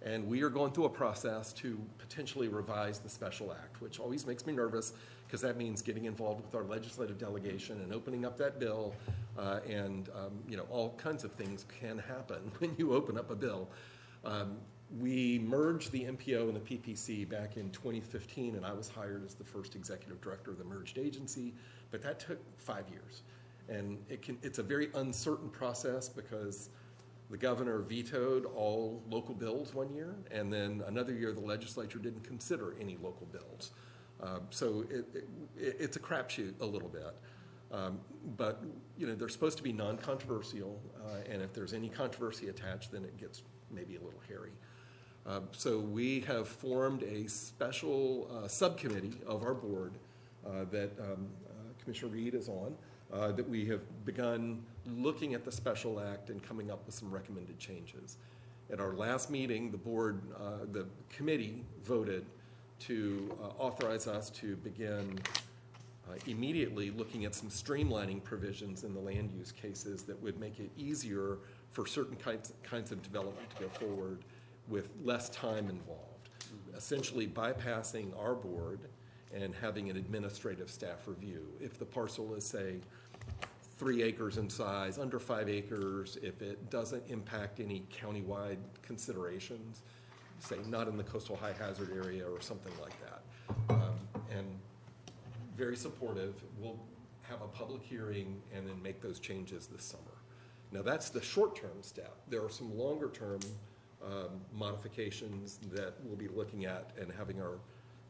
And we are going through a process to potentially revise the special act, which always makes me nervous because that means getting involved with our legislative delegation and opening up that bill. All kinds of things can happen when you open up a bill. We merged the MPO and the PPC back in 2015, and I was hired as the first executive director of the merged agency, but that took 5 years. And it's a very uncertain process because the governor vetoed all local bills 1 year, and then another year the legislature didn't consider any local bills. So it's a crapshoot a little bit. But they're supposed to be non-controversial, and if there's any controversy attached, then it gets maybe a little hairy. So we have formed a special subcommittee of our board that Commissioner Reed is on, that we have begun looking at the special act and coming up with some recommended changes. At our last meeting, the committee voted to authorize us to begin immediately looking at some streamlining provisions in the land use cases that would make it easier for certain kinds of development to go forward with less time involved. Essentially bypassing our board and having an administrative staff review. If the parcel is, say, 3 acres in size, under 5 acres, if it doesn't impact any countywide considerations, say not in the coastal high hazard area or something like that. And very supportive. We'll have a public hearing and then make those changes this summer. Now that's the short-term step. There are some longer-term modifications that we'll be looking at and having our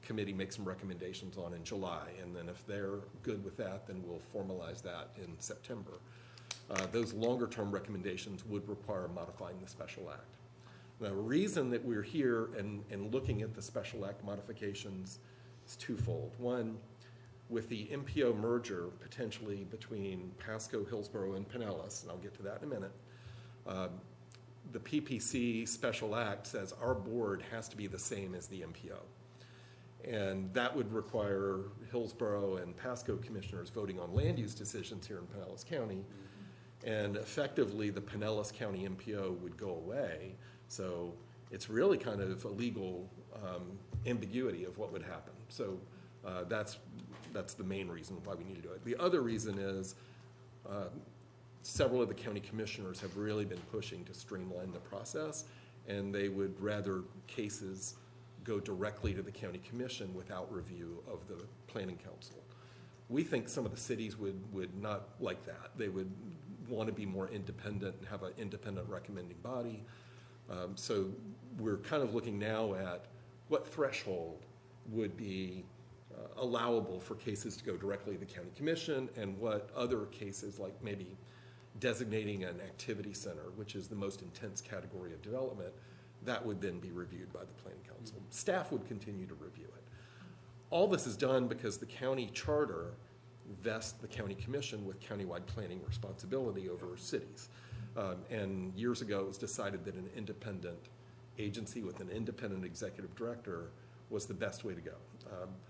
committee make some recommendations on in July. And then if they're good with that, then we'll formalize that in September. Those longer-term recommendations would require modifying the special act. Now, the reason that we're here and looking at the special act modifications is twofold. One, with the MPO merger potentially between Pasco, Hillsborough, and Pinellas, and I'll get to that in a minute, the PPC special act says our board has to be the same as the MPO. And that would require Hillsborough and Pasco commissioners voting on land use decisions here in Pinellas County. And effectively, the Pinellas County MPO would go away. So it's really kind of a legal ambiguity of what would happen. So that's the main reason why we need to do it. The other reason is several of the county commissioners have really been pushing to streamline the process, and they would rather cases go directly to the county commission without review of the planning council. We think some of the cities would not like that. They would want to be more independent and have an independent recommending body. So we're kind of looking now at what threshold would be allowable for cases to go directly to the county commission, and what other cases, like maybe designating an activity center, which is the most intense category of development, that would then be reviewed by the planning council. Staff would continue to review it. All this is done because the county charter vest the county commission with countywide planning responsibility over cities. And years ago, it was decided that an independent agency with an independent executive director was the best way to go.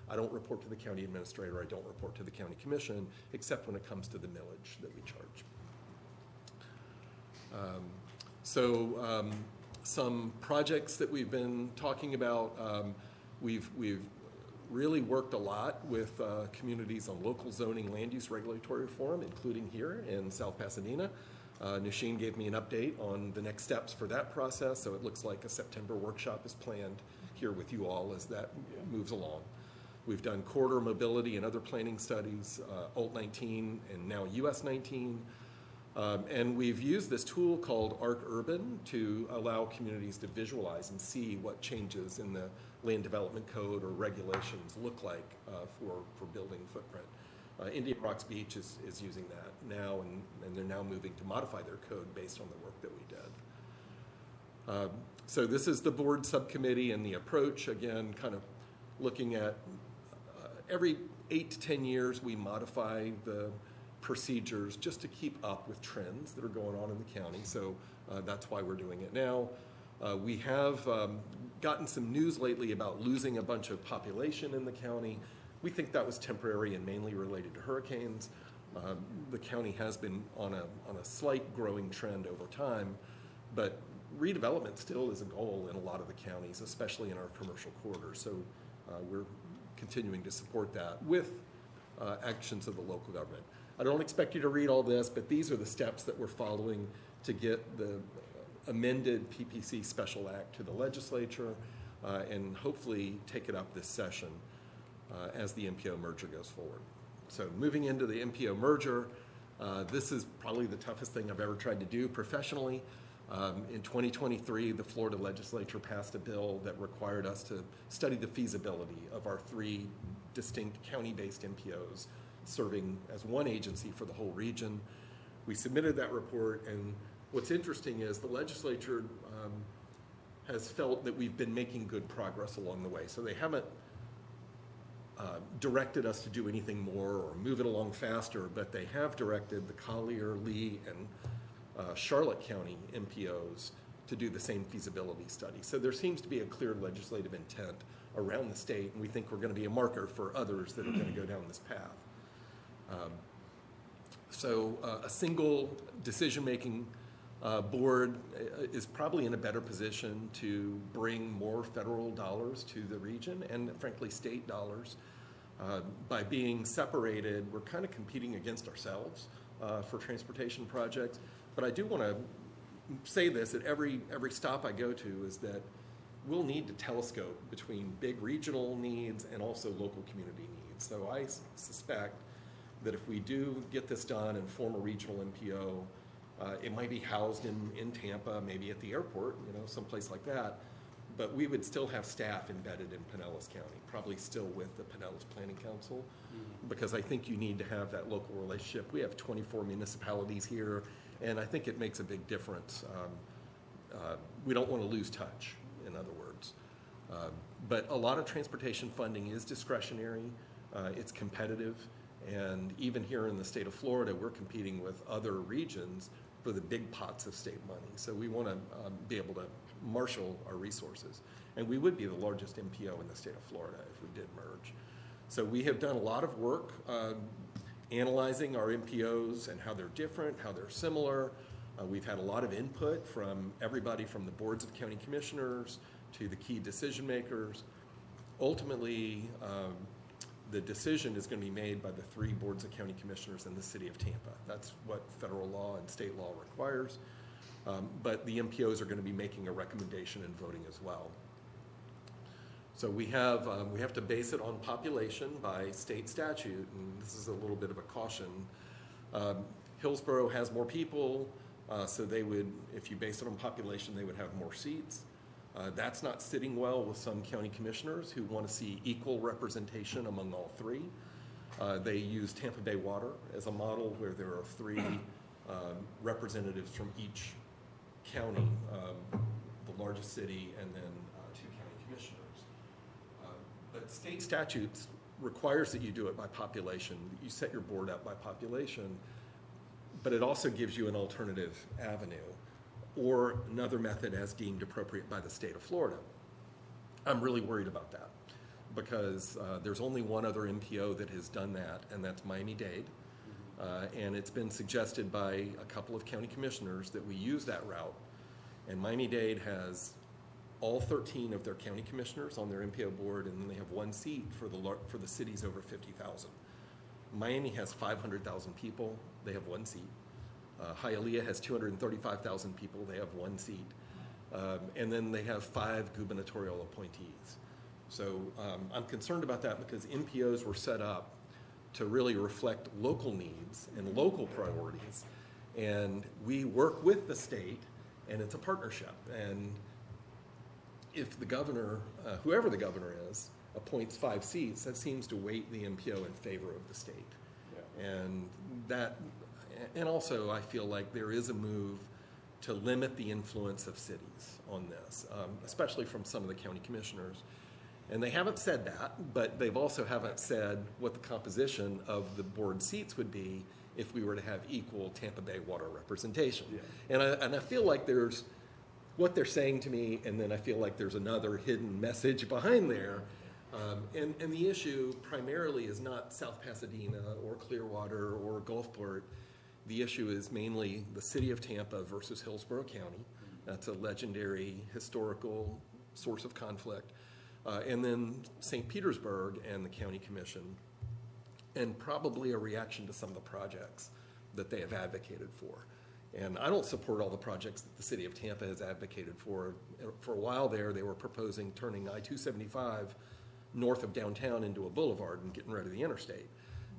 I don't report to the county administrator, I don't report to the county commission, except when it comes to the millage that we charge. Some projects that we've been talking about, we've really worked a lot with communities on local zoning land use regulatory reform, including here in South Pasadena. Nasheen gave me an update on the next steps for that process, so it looks like a September workshop is planned here with you all as that moves along. We've done corridor mobility and other planning studies, Alt 19 and now US 19. And we've used this tool called Arc Urban to allow communities to visualize and see what changes in the land development code or regulations look like for building footprint. Indian Rocks Beach is using that now, and they're now moving to modify their code based on the work that we did. So this is the board subcommittee and the approach, again, kind of looking at every 8 to 10 years we modify the procedures just to keep up with trends that are going on in the county. So that's why we're doing it now. We have gotten some news lately about losing a bunch of population in the county. We think that was temporary and mainly related to hurricanes. The county has been on a slight growing trend over time, but redevelopment still is a goal in a lot of the counties, especially in our commercial corridors. So we're continuing to support that with actions of the local government. I don't expect you to read all this, but these are the steps that we're following to get the amended PPC Special Act to the legislature and hopefully take it up this session as the MPO merger goes forward. So moving into the MPO merger, this is probably the toughest thing I've ever tried to do professionally. In 2023, the Florida legislature passed a bill that required us to study the feasibility of our 3 distinct county-based MPOs serving as one agency for the whole region. We submitted that report, and what's interesting is the legislature has felt that we've been making good progress along the way. So they haven't directed us to do anything more or move it along faster, but they have directed the Collier, Lee, and Charlotte County MPOs to do the same feasibility study. So there seems to be a clear legislative intent around the state, and we think we're going to be a marker for others that are going to go down this path. A single decision-making board is probably in a better position to bring more federal dollars to the region and frankly state dollars. By being separated, we're kind of competing against ourselves for transportation projects. But I do want to say this at every stop I go to is that we'll need to telescope between big regional needs and also local community needs. So I suspect that if we do get this done and form a regional MPO, it might be housed in Tampa, maybe at the airport, someplace like that. But we would still have staff embedded in Pinellas County, probably still with the Pinellas Planning Council, because I think you need to have that local relationship. We have 24 municipalities here, and I think it makes a big difference. We don't want to lose touch, in other words. But a lot of transportation funding is discretionary. It's competitive. And even here in the state of Florida, we're competing with other regions for the big pots of state money. So we want to be able to marshal our resources. And we would be the largest MPO in the state of Florida if we did merge. So we have done a lot of work analyzing our MPOs and how they're different, how they're similar. We've had a lot of input from everybody from the boards of county commissioners to the key decision makers. Ultimately, the decision is going to be made by the 3 boards of county commissioners in the city of Tampa. That's what federal law and state law requires. But the MPOs are going to be making a recommendation and voting as well. So we have to base it on population by state statute, and this is a little bit of a caution. Hillsborough has more people, so they would, if you base it on population, they would have more seats. That's not sitting well with some county commissioners who want to see equal representation among all 3. They use Tampa Bay Water as a model where there are 3 representatives from each county, the largest city, and then 2 county commissioners. But state statutes requires that you do it by population. You set your board up by population, but it also gives you an alternative avenue or another method as deemed appropriate by the state of Florida. I'm really worried about that because there's only one other MPO that has done that, and that's Miami-Dade. And it's been suggested by a couple of county commissioners that we use that route. And Miami-Dade has all 13 of their county commissioners on their MPO board, and then they have one seat for the cities over 50,000. Miami has 500,000 people, they have one seat. Hialeah has 235,000 people, they have one seat. And then they have 5 gubernatorial appointees. So I'm concerned about that because MPOs were set up to really reflect local needs and local priorities. And we work with the state, and it's a partnership. And if the governor, whoever the governor is, appoints 5 seats, that seems to weight the MPO in favor of the state. And also I feel like there is a move to limit the influence of cities on this, especially from some of the county commissioners. And they haven't said that, but they've also haven't said what the composition of the board seats would be if we were to have equal Tampa Bay water representation. And I feel like there's what they're saying to me, and then I feel like there's another hidden message behind there. And the issue primarily is not South Pasadena or Clearwater or Gulfport. The issue is mainly the city of Tampa versus Hillsborough County. That's a legendary historical source of conflict. And then St. Petersburg and the county commission, and probably a reaction to some of the projects that they have advocated for. And I don't support all the projects that the city of Tampa has advocated for. For a while there, they were proposing turning I-275 north of downtown into a boulevard and getting rid of the interstate.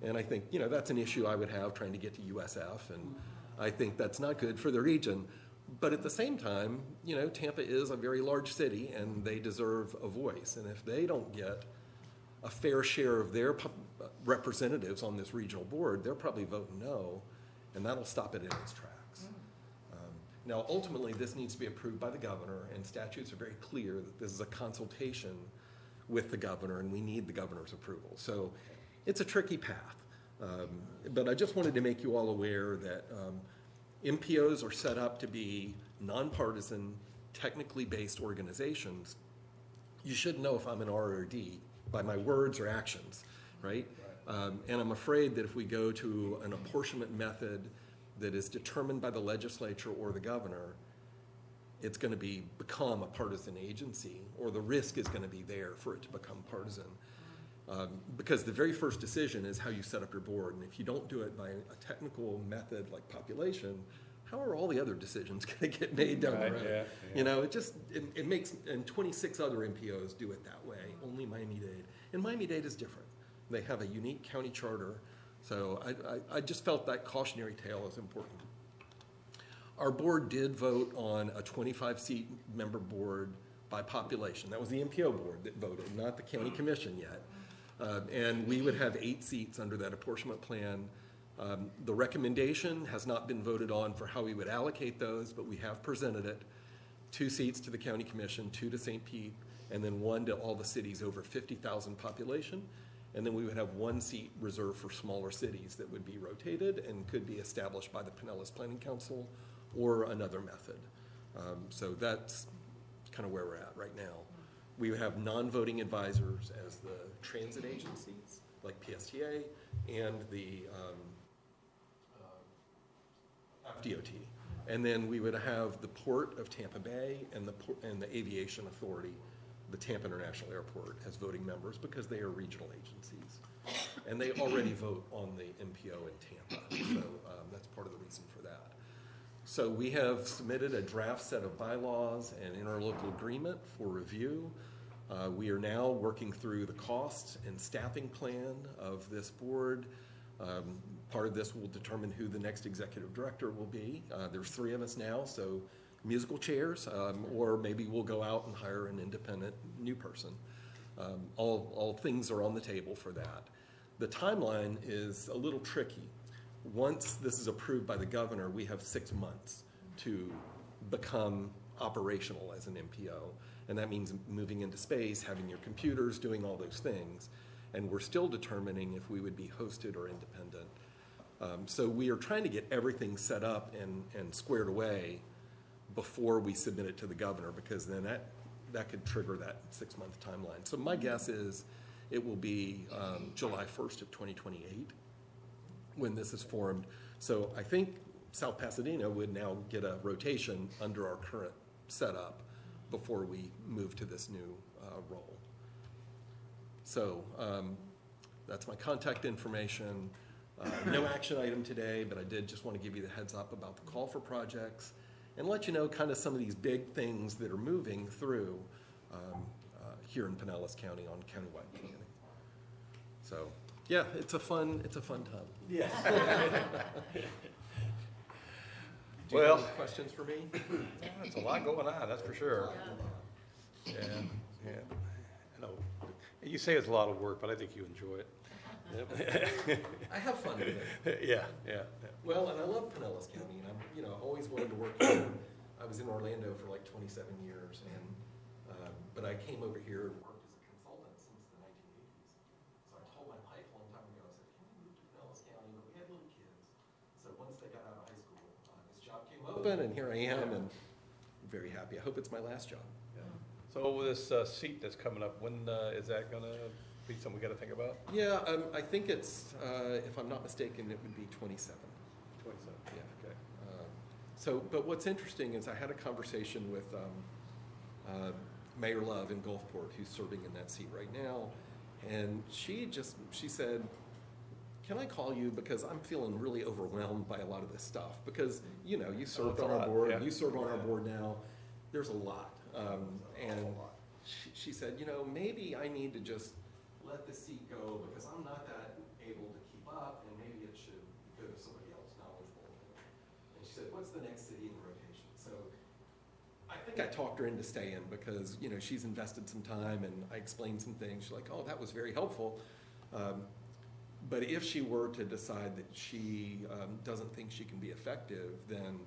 And I think, you know, that's an issue I would have trying to get to USF, and I think that's not good for the region. But at the same time, you know, Tampa is a very large city, and they deserve a voice. And if they don't get a fair share of their representatives on this regional board, they're probably voting no, and that'll stop it in its tracks. Now, ultimately, this needs to be approved by the governor, and statutes are very clear that this is a consultation with the governor, and we need the governor's approval. So it's a tricky path. But I just wanted to make you all aware that MPOs are set up to be nonpartisan, technically based organizations. You should know if I'm an R or D by my words or actions, right? And I'm afraid that if we go to an apportionment method that is determined by the legislature or the governor, it's going to become a partisan agency, or the risk is going to be there for it to become partisan. Because the very first decision is how you set up your board. And if you don't do it by a technical method like population, how are all the other decisions going to get made down the road? Yeah. You know, it makes, and 26 other MPOs do it that way, only Miami-Dade. And Miami-Dade is different. They have a unique county charter. So I just felt that cautionary tale is important. Our board did vote on a 25-seat member board by population. That was the MPO board that voted, not the county commission yet. And we would have 8 seats under that apportionment plan. The recommendation has not been voted on for how we would allocate those, but we have presented it. 2 seats to the county commission, 2 to St. Pete, and then 1 to all the cities over 50,000 population. And then we would have 1 seat reserved for smaller cities that would be rotated and could be established by the Pinellas Planning Council or another method. So that's kind of where we're at right now. We would have non-voting advisors as the transit agencies, like PSTA, and the FDOT. And then we would have the Port of Tampa Bay and the Aviation Authority, the Tampa International Airport, as voting members because they are regional agencies. And they already vote on the MPO in Tampa. So that's part of the reason for that. So we have submitted a draft set of bylaws and interlocal agreement for review. We are now working through the costs and staffing plan of this board. Part of this will determine who the next executive director will be. There's 3 of us now, so musical chairs, or maybe we'll go out and hire an independent new person. All things are on the table for that. The timeline is a little tricky. Once this is approved by the governor, we have 6 months to become operational as an MPO. And that means moving into space, having your computers, doing all those things. and we're still determining if we would be hosted or independent. So we are trying to get everything set up and squared away before we submit it to the governor, because then that could trigger that 6-month timeline. So my guess is it will be July 1st of 2028 when this is formed. So I think South Pasadena would now get a rotation under our current setup before we move to this new role. So that's my contact information. No action item today, but I did just want to give you the heads up about the call for projects and let you know kind of some of these big things that are moving through here in Pinellas County on countywide planning. So, yeah, it's a fun time. Yes. Do you have Well- any questions for me? There's a lot going on, that's for sure. Yeah, yeah. I know. You say it's a lot of work, but I think you enjoy it. Yep. I have fun with it. Yeah, yeah. Well, and I love Pinellas County, and I'm, always wanted to work here. I was in Orlando for like 27 years, and, but I came over here and worked as a consultant since the 1980s. So I told my wife a long time ago, I said, can we move to Pinellas County? But we had little kids. So once they got out of high school, this job came open, and here I am, and I'm very happy. I hope it's my last job. So with this seat that's coming up, when is that gonna be something we gotta think about? Yeah, I think it's, if I'm not mistaken, it would be 27. 27. Yeah. Okay. But what's interesting is I had a conversation with Mayor Love in Gulfport, who's serving in that seat right now, and she said, "Can I call you because I'm feeling really overwhelmed by a lot of this stuff because you served it's a on our lot, board, yeah. you serve on our board now. There's a lot." And she said, maybe I need to just let the seat go because I'm not that able to keep up, and maybe it should go to somebody else knowledgeable. And she said, what's the next city in the rotation? So I think I talked her into staying because, she's invested some time, and I explained some things. She's like, oh, that was very helpful. But if she were to decide that she doesn't think she can be effective, then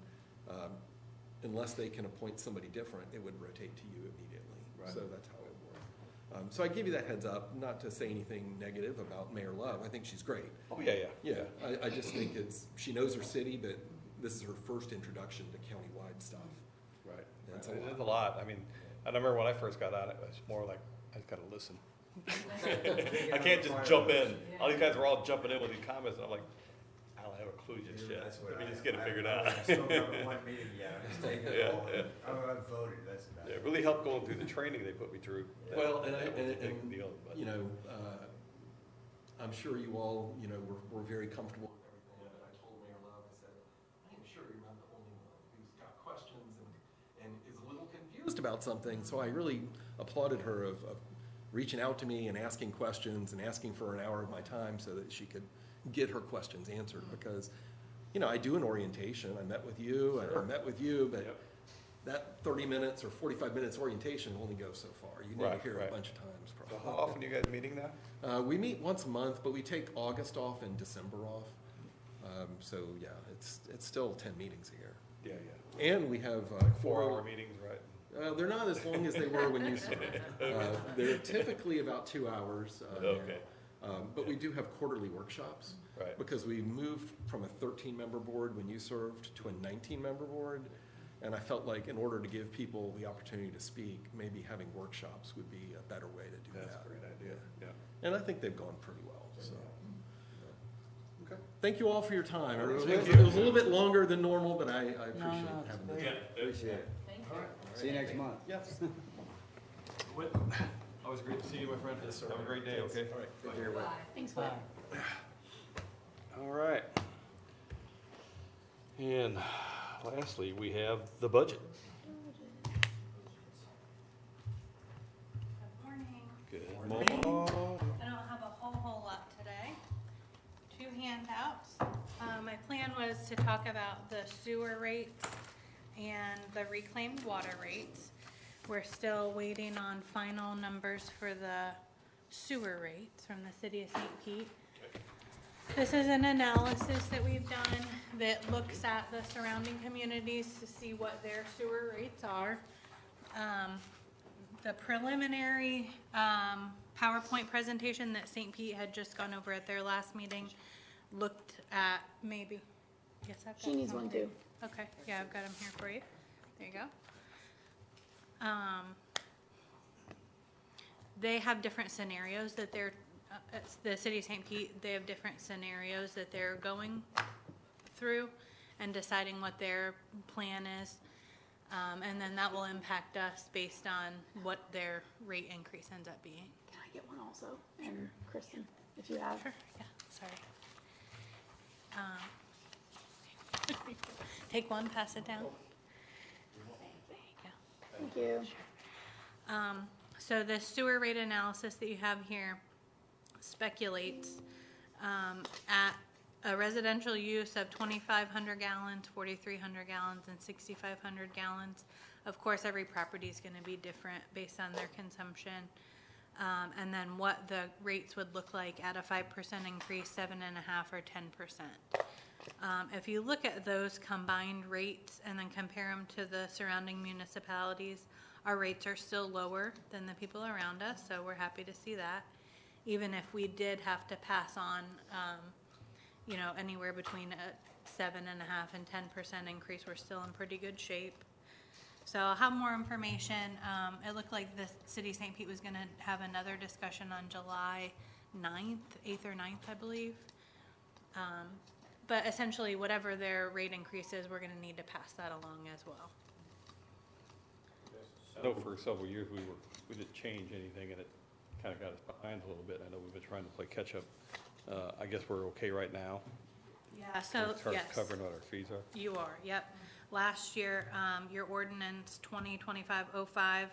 unless they can appoint somebody different, it would rotate to you immediately. Right. So that's how it works. So I give you that heads up, not to say anything negative about Mayor Love. I think she's great. Oh, yeah. Yeah, I just think she knows her city, but this is her first introduction to countywide stuff. Right. Yeah, it's a It lot. is a lot. I mean, I remember when I first got on it, was more like, I just gotta listen. I can't just jump in. All these guys were all jumping in with these comments, and I'm like, I don't have a clue just yet. Let me just get it figured out. I still haven't one meeting yet, I'm just taking it Yeah, all. yeah. I've voted, that's about Yeah, it. it really helped going through the training they put me through. Well, and That was a big deal, but- I'm sure you all, were very comfortable with everything, but I told Mayor Love, I said, I am sure you're not the only one who's got questions and is a little confused about something, so I really applauded her of reaching out to me and asking questions and asking for an hour of my time so that she could get her questions answered, because, I do an orientation, I met with you, I met with you, but Yep. that 30 minutes or 45 minutes orientation only goes so far. You need to Right, hear it right. a bunch of times, So probably. how often are you guys meeting now? We meet once a month, but we take August off and December off. So yeah, it's still 10 meetings a year. Yeah. And we have 4-hour meetings, right? They're not as long as they were when you served. They're typically about 2 hours. Okay. But we do have quarterly workshops. Right. Because we moved from a 13-member board when you served to a 19-member board. And I felt like in order to give people the opportunity to speak, maybe having workshops would be a better way to do that. That's a great idea, yeah. And I think they've gone pretty well, so. Okay. Thank you all for your time. It was Thank it you. was a little bit longer than normal, but I appreciate no, it's having the great. time. Appreciate it. See you next month. Yes. Always great to see you, my friend. Yes, sir. Have a great day, okay? All right. Take care, Whit. Thanks, Whit. Bye. All right. And lastly, we have the budget. Good morning. Good morning. I don't have a whole lot today. 2 handouts. My plan was to talk about the sewer rates and the reclaimed water rates. We're still waiting on final numbers for the sewer rates from the city of St. Pete. This is an analysis that we've done that looks at the surrounding communities to see what their sewer rates are. The preliminary PowerPoint presentation that St. Pete had just gone over at their last meeting looked at maybe, yes, I've got She needs one something. too. Okay, yeah, I've got them here for you. There you go. They have different scenarios that they're, it's the city of St. Pete, they have different scenarios that they're going through and deciding what their plan is. And then that will impact us based on what their rate increase ends up being. Can I get one also? And Kristen, if you have. Sure, yeah, sorry. Take one, pass it down. There you go. Thank you. So the sewer rate analysis that you have here speculates at a residential use of 2,500 gallons, 4,300 gallons, and 6,500 gallons. Of course, every property is going to be different based on their consumption. And then what the rates would look like at a 5% increase, 7.5%, or 10%. If you look at those combined rates and then compare them to the surrounding municipalities, our rates are still lower than the people around us, so we're happy to see that. Even if we did have to pass on, you know, anywhere between a 7.5% and 10% increase, we're still in pretty good shape. So I'll have more information. It looked like the city of St. Pete was gonna have another discussion on July 9th, 8th or 9th, I believe. But essentially, whatever their rate increase is, we're gonna need to pass that along as well. I know for several years we didn't change anything, and it kind of got us behind a little bit. I know we've been trying to play catch-up. I guess we're okay right now, Yeah, so, as far as yes. covering what our fees are. You are, yep. Last year, your ordinance 2025-05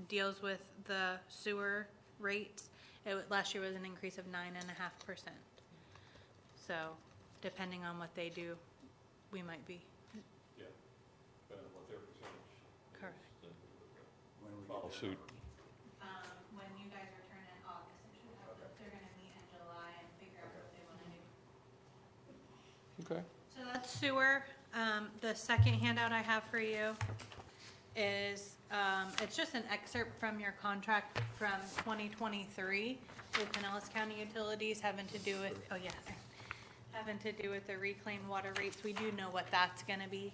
deals with the sewer rates. Last year was an increase of 9.5%. So depending on what they do, we might be Yeah. Depending on what their percentage. correct. When are we Follow getting suit. When you guys return in August, they're gonna meet in July and figure out what they wanna do. Okay. So that's sewer. The second handout I have for you is, it's just an excerpt from your contract from 2023 with Pinellas County Utilities having to do with, having to do with the reclaimed water rates. We do know what that's gonna be.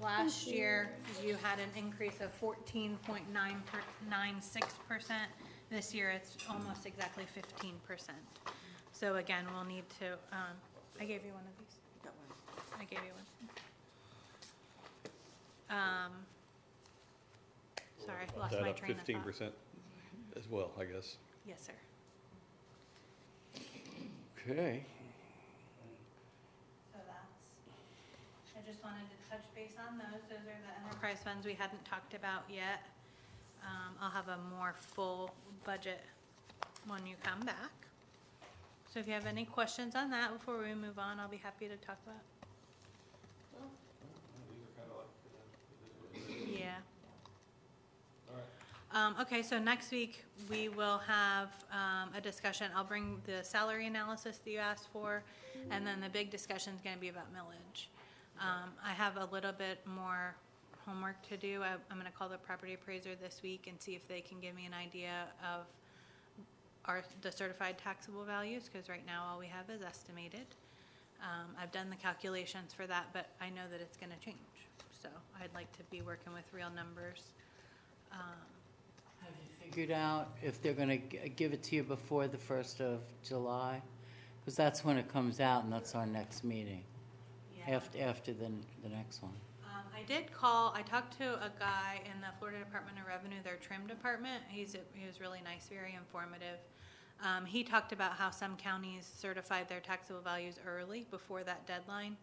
Last year, you had an increase of 14.96%. This year, it's almost exactly 15%. So again, we'll need to, I gave you one of these. I gave you one. Sorry, lost That my up train of thought. 15% as well, I guess. Yes, sir. Okay. So that's, I just wanted to touch base on those. Those are the enterprise funds we hadn't talked about yet. I'll have a more full budget when you come back. So if you have any questions on that before we move on, I'll be happy to talk about. Yeah. Okay, so next week, we will have a discussion. I'll bring the salary analysis that you asked for, and then the big discussion is going to be about millage. I have a little bit more homework to do. I'm going to call the property appraiser this week and see if they can give me an idea of the certified taxable values, because right now all we have is estimated. I've done the calculations for that, but I know that it's going to change. So I'd like to be working with real numbers. Have you figured out if they're gonna give it to you before the 1st of July? Because that's when it comes out, and that's our next meeting, Yeah. after the next one. I talked to a guy in the Florida Department of Revenue, their trim department. He was really nice, very informative. He talked about how some counties certified their taxable values early, before that deadline.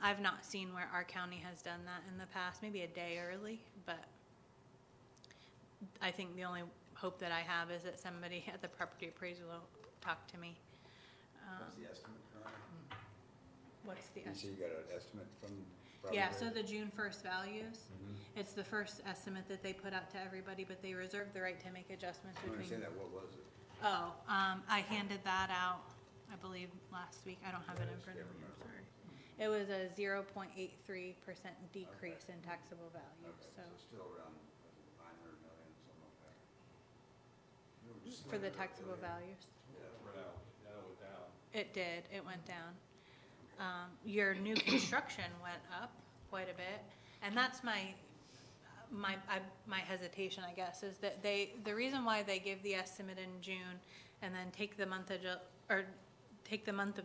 I've not seen where our county has done that in the past, maybe a day early, but I think the only hope that I have is that somebody at the property appraisal will talk to me. What's the estimate currently? What's the You see estimate? you got an estimate from? Yeah, so the June 1st values, it's the first estimate that they put out to everybody, but they reserve the right to make adjustments I between. understand that, what was it? Oh, I handed that out, I believe, last week. I don't have it in front of me, I'm sorry. It was a 0.83% decrease in taxable value, Okay, so. still around 900 million, something like that. for the taxable values. It did, it went down. Your new construction went up quite a bit, and that's my hesitation, I guess, is that the reason why they give the estimate in June and then take the month of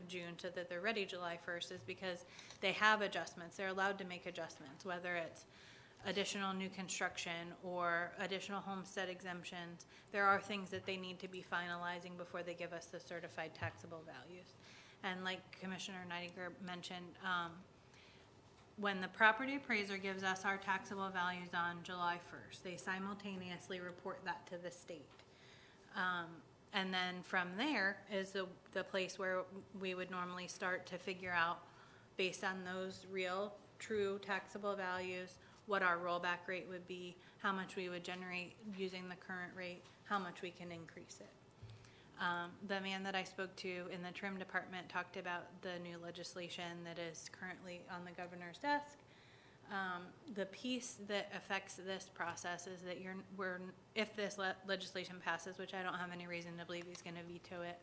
June so that they're ready July 1st is because they have adjustments. They're allowed to make adjustments, whether it's additional new construction or additional homestead exemptions. There are things that they need to be finalizing before they give us the certified taxable values. And like Commissioner Neidinger mentioned, when the property appraiser gives us our taxable values on July 1st, they simultaneously report that to the state. And then from there is the place where we would normally start to figure out, based on those real, true taxable values, what our rollback rate would be, how much we would generate using the current rate, how much we can increase it. The man that I spoke to in the trim department talked about the new legislation that is currently on the governor's desk. The piece that affects this process is that if this legislation passes, which I don't have any reason to believe he's going to veto it,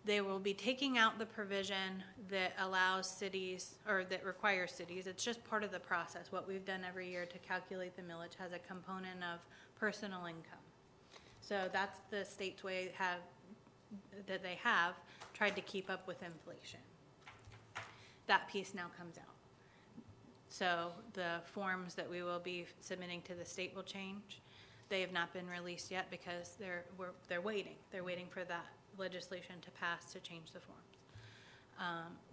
they will be taking out the provision that allows cities, or that requires cities, it's just part of the process. What we've done every year to calculate the millage has a component of personal income. So that's the state's way that they have tried to keep up with inflation. That piece now comes out. So the forms that we will be submitting to the state will change. They have not been released yet because they're waiting. They're waiting for that legislation to pass to change the forms.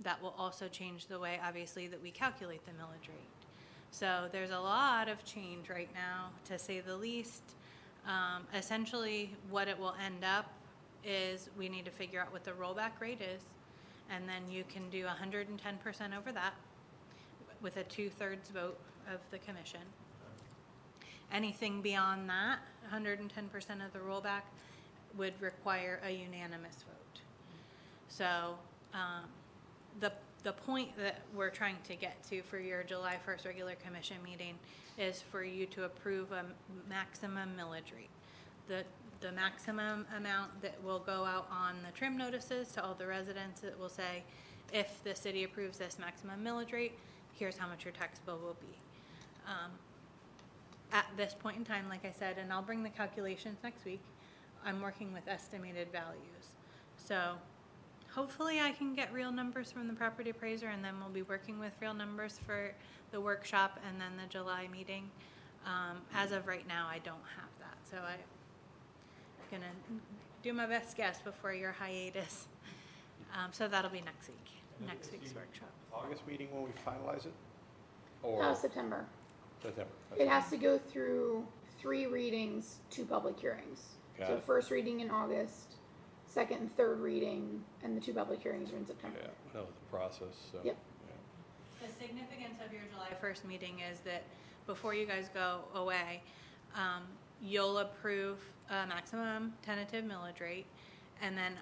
That will also change the way, obviously, that we calculate the millage rate. So there's a lot of change right now, to say the least. Essentially, what it will end up is we need to figure out what the rollback rate is, and then you can do 110% over that with a 2/3 vote of the commission. Anything beyond that, 110% of the rollback, would require a unanimous vote. So the point that we're trying to get to for your July 1st regular commission meeting is for you to approve a maximum millage rate. The maximum amount that will go out on the trim notices to all the residents that will say, if the city approves this maximum millage rate, here's how much your tax bill will be. At this point in time, like I said, and I'll bring the calculations next week, I'm working with estimated values. So hopefully I can get real numbers from the property appraiser, and then we'll be working with real numbers for the workshop and then the July meeting. As of right now, I don't have that. So I'm going to do my best guess before your hiatus. So that'll be next week's workshop. August meeting when we finalize it? No, Or September. September? It has to go through 3 readings, 2 public hearings. Got So it. first reading in August, second and third reading, and the 2 public hearings are in September. Yeah, that was the process, so. Yep. yeah. The significance of your July 1st meeting is that before you guys go away, you'll approve a maximum tentative millage rate, and then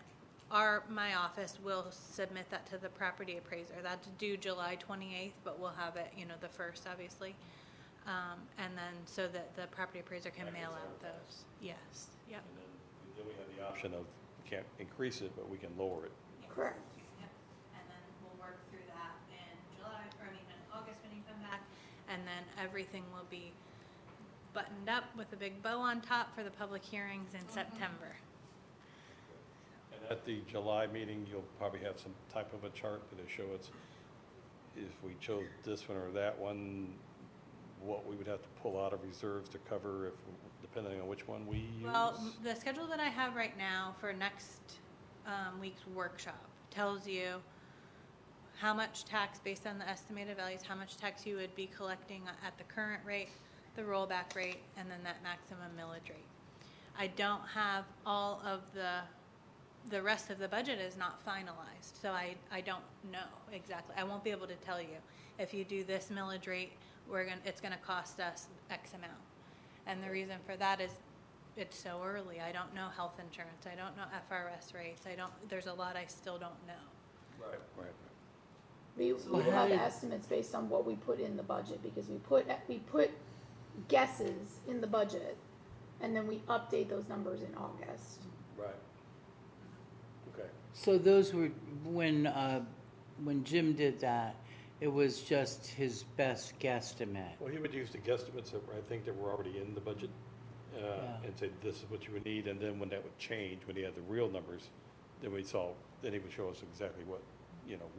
my office will submit that to the property appraiser. That's due July 28th, but we'll have it, the 1st, obviously. And then so that the property appraiser can mail out those. Yes, yep. And then we have the option of, we can't increase it, but we can lower it. Correct. Yep. And then we'll work through that in August when you come back. And then everything will be buttoned up with a big bow on top for the public hearings in September. And at the July meeting, you'll probably have some type of a chart that'll show us if we chose this one or that one, what we would have to pull out of reserves to cover depending on which one we use. Well, the schedule that I have right now for next week's workshop tells you how much tax, based on the estimated values, how much tax you would be collecting at the current rate, the rollback rate, and then that maximum millage rate. I don't have all of the rest of the budget is not finalized, so I don't know exactly. I won't be able to tell you. If you do this millage rate, it's gonna cost us X amount. And the reason for that is it's so early. I don't know health insurance. I don't know FRS rates. There's a lot I still don't know. Right. We will have estimates based on what we put in the budget, because we put guesses in the budget and then we update those numbers in August. Right. Okay. So those were, when Jim did that, it was just his best guesstimate. Well, he would use the guesstimates that I think that were already in the budget, and say, this is what you would need, and then when that would change, when he had the real numbers, then then he would show us exactly what,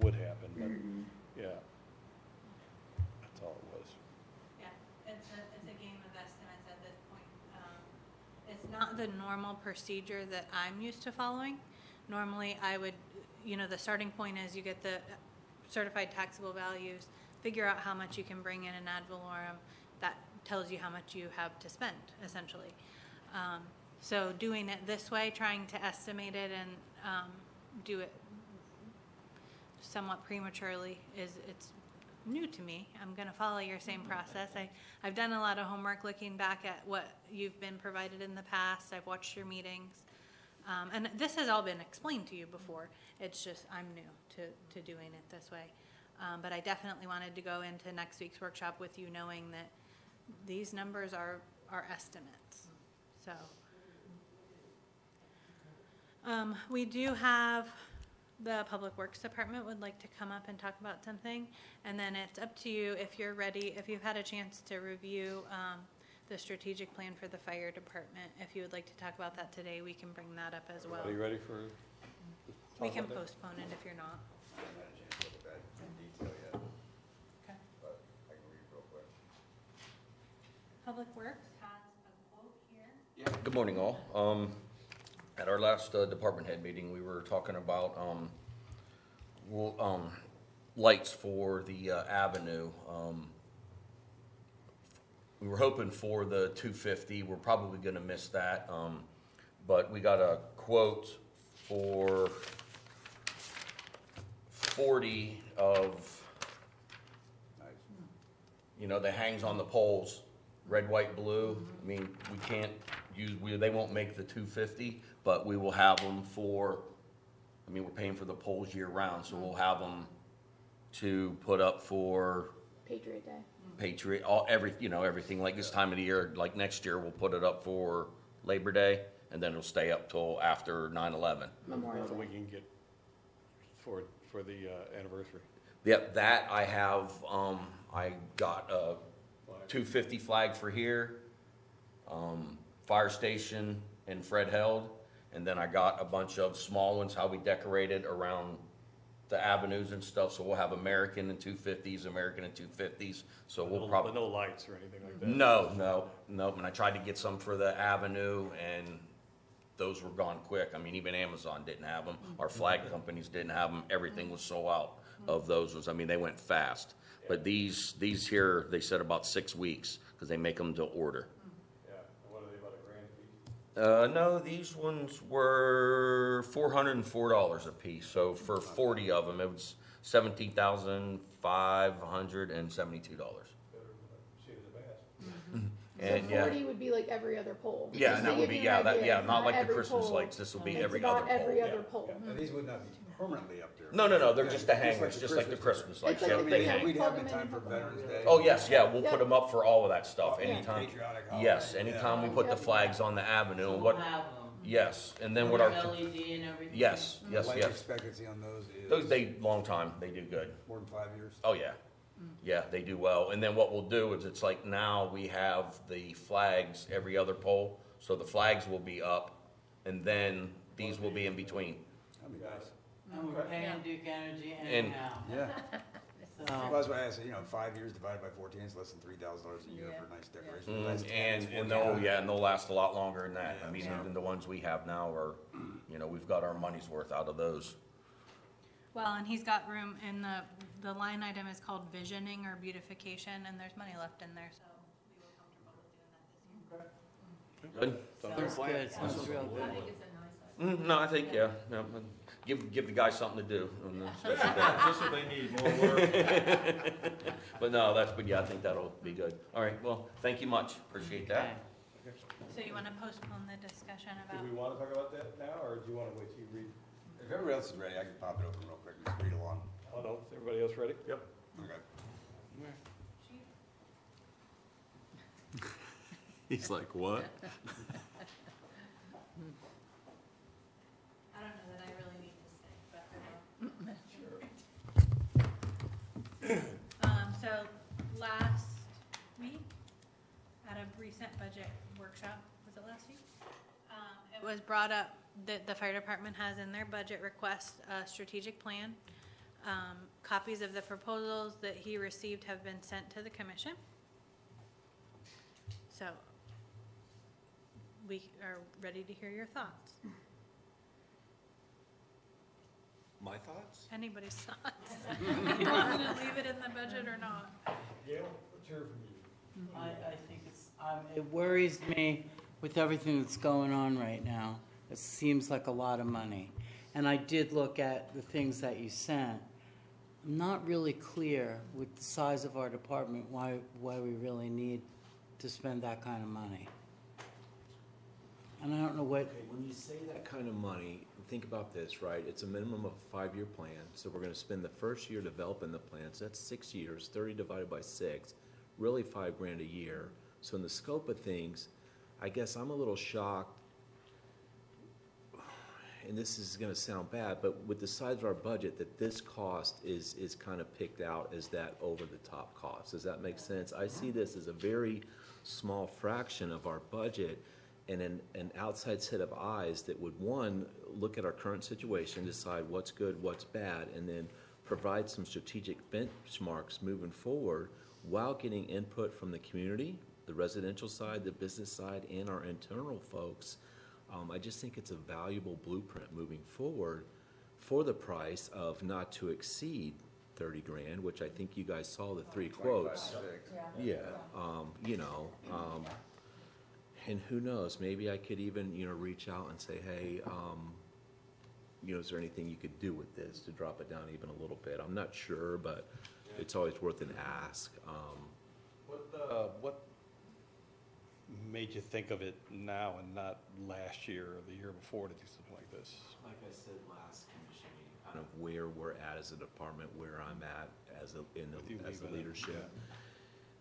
would happen, but, yeah. That's all it was. Yeah, it's a game of estimates at this point. It's not the normal procedure that I'm used to following. Normally, I would, the starting point is you get the certified taxable values, figure out how much you can bring in an ad valorem. That tells you how much you have to spend, essentially. So doing it this way, trying to estimate it and do it somewhat prematurely it's new to me. I'm going to follow your same process. I've done a lot of homework looking back at what you've been provided in the past. I've watched your meetings. And this has all been explained to you before. It's just I'm new to doing it this way. But I definitely wanted to go into next week's workshop with you knowing that these numbers are estimates. So we do have the Public Works Department would like to come up and talk about something. And then it's up to you if you're ready, if you've had a chance to review the strategic plan for the fire department. If you would like to talk about that today, we can bring that up as well. Are you ready for? We can postpone it if you're not. I haven't had a chance to look at that in detail yet, Okay. but I can read it real quick. Public Works has a quote here. Yeah, good morning, all. At our last department head meeting, we were talking about lights for the avenue. We were hoping for the 250. We're probably going to miss that, but we got a quote for 40 of, that hangs on the poles, red, white, blue. I mean, we can't use, they won't make the 250, but we will have them for, we're paying for the poles year round, so we'll have them to put up for Patriot Day. Patriot, everything like this time of the year, like next year, we'll put it up for Labor Day, and then it'll stay up till after 9/11. Memorial So we Day. can get for the anniversary. Yep, that I have, I got a 250 flag for here, fire station and Fred Held, and then I got a bunch of small ones, how we decorated around the avenues and stuff, so we'll have American and 250s, American and 250s, so we'll But probably. no lights or anything like that? No, and I tried to get some for the avenue, and those were gone quick. Even Amazon didn't have them, our flag companies didn't have them, everything was sold out of those they went fast. But these here, they said about 6 weeks, because they make them to order. Yeah, what are they, about $1,000 a piece? No, these ones were $404 a piece, so for 40 of them, it was $17,572. Better than Cedar the Bass. And So 40 would be like every other pole. Yeah, Just and to that would give be, you yeah, an that, idea, yeah, it's not like the every Christmas pole. lights, this will be It's every about other pole. every yeah. other pole. Now, these would not be permanently up there. No, they're just the Yeah, hangers, just like the Christmas lights. It's Yeah, like they the- hang. We'd Plug have them in in time and for hook them Veterans up. Day. Oh, yes, yeah, we'll Yeah. put them up for all of that stuff, Any anytime. patriotic Yes, holiday, yeah. anytime we put the flags on the avenue, and We'll what, have them. yes, and then what our, LED and everything. yes, Life yes. expectancy on those is. Those, long time, they do good. More than 5 years. Oh, yeah. Yeah, they do well. And then what we'll do is it's like now we have the flags every other pole. So the flags will be up and then these will be in between. That'd be nice. And we're paying Duke Energy And- anyhow. Yeah. So, Well, that's why I said, 5 years divided by 14 is less than $3,000 a year for a nice decoration. Nice And candles, they'll last a lot longer than that. Yeah. Even the ones we have now are, we've got our money's worth out of those. Well, and he's got room in the line item is called visioning or beautification, and there's money left in there, so we were comfortable with doing that this year. Good? sounds good, sounds real good. No, I think, yeah. Give the guys something to do. And especially Just if they need more work. But no, I think that'll be good. All right, well, thank you much. Appreciate that. Okay. So you want to postpone the discussion Do about, we want to talk about that now, or do you want to wait till you read? If everybody else is ready, I can pop it open real quick and just read along. Oh, no, is everybody else ready? Yep. Okay. He's like, what? I don't know that I really need to say, but I will. So last week, at a recent budget workshop, was it last week? It was brought up that the fire department has in their budget request a strategic plan. Copies of the proposals that he received have been sent to the commission. So we are ready to hear your thoughts. My thoughts? Anybody's thoughts. If you want me to leave it in the budget or not. I think it worries me with everything that's going on right now. It seems like a lot of money. And I did look at the things that you sent. I'm not really clear with the size of our department why we really need to spend that kind of money. And I don't know what, Okay, when you say that kind of money, think about this, right? It's a minimum of a 5-year plan, so we're gonna spend the first year developing the plan, so that's 6 years, 30 divided by 6, really $5,000 a year. So in the scope of things, I guess I'm a little shocked, and this is gonna sound bad, but with the size of our budget, that this cost is kind of picked out as that over-the-top cost. Does that make sense? I see this as a very small fraction of our budget, and an outside set of eyes that would, one, look at our current situation, decide what's good, what's bad, and then provide some strategic benchmarks moving forward while getting input from the community, the residential side, the business side, and our internal folks. I just think it's a valuable blueprint moving forward for the price of not to exceed 30 grand, which I think you guys saw the 3 quotes. Yeah, and who knows, maybe I could even, reach out and say, hey, is there anything you could do with this to drop it down even a little bit? I'm not sure, but it's always worth an ask. What made you think of it now and not last year or the year before to do something like this? Like I said last commission meeting, kind of where we're at as a department, where I'm at as With you as the leaving it, leadership.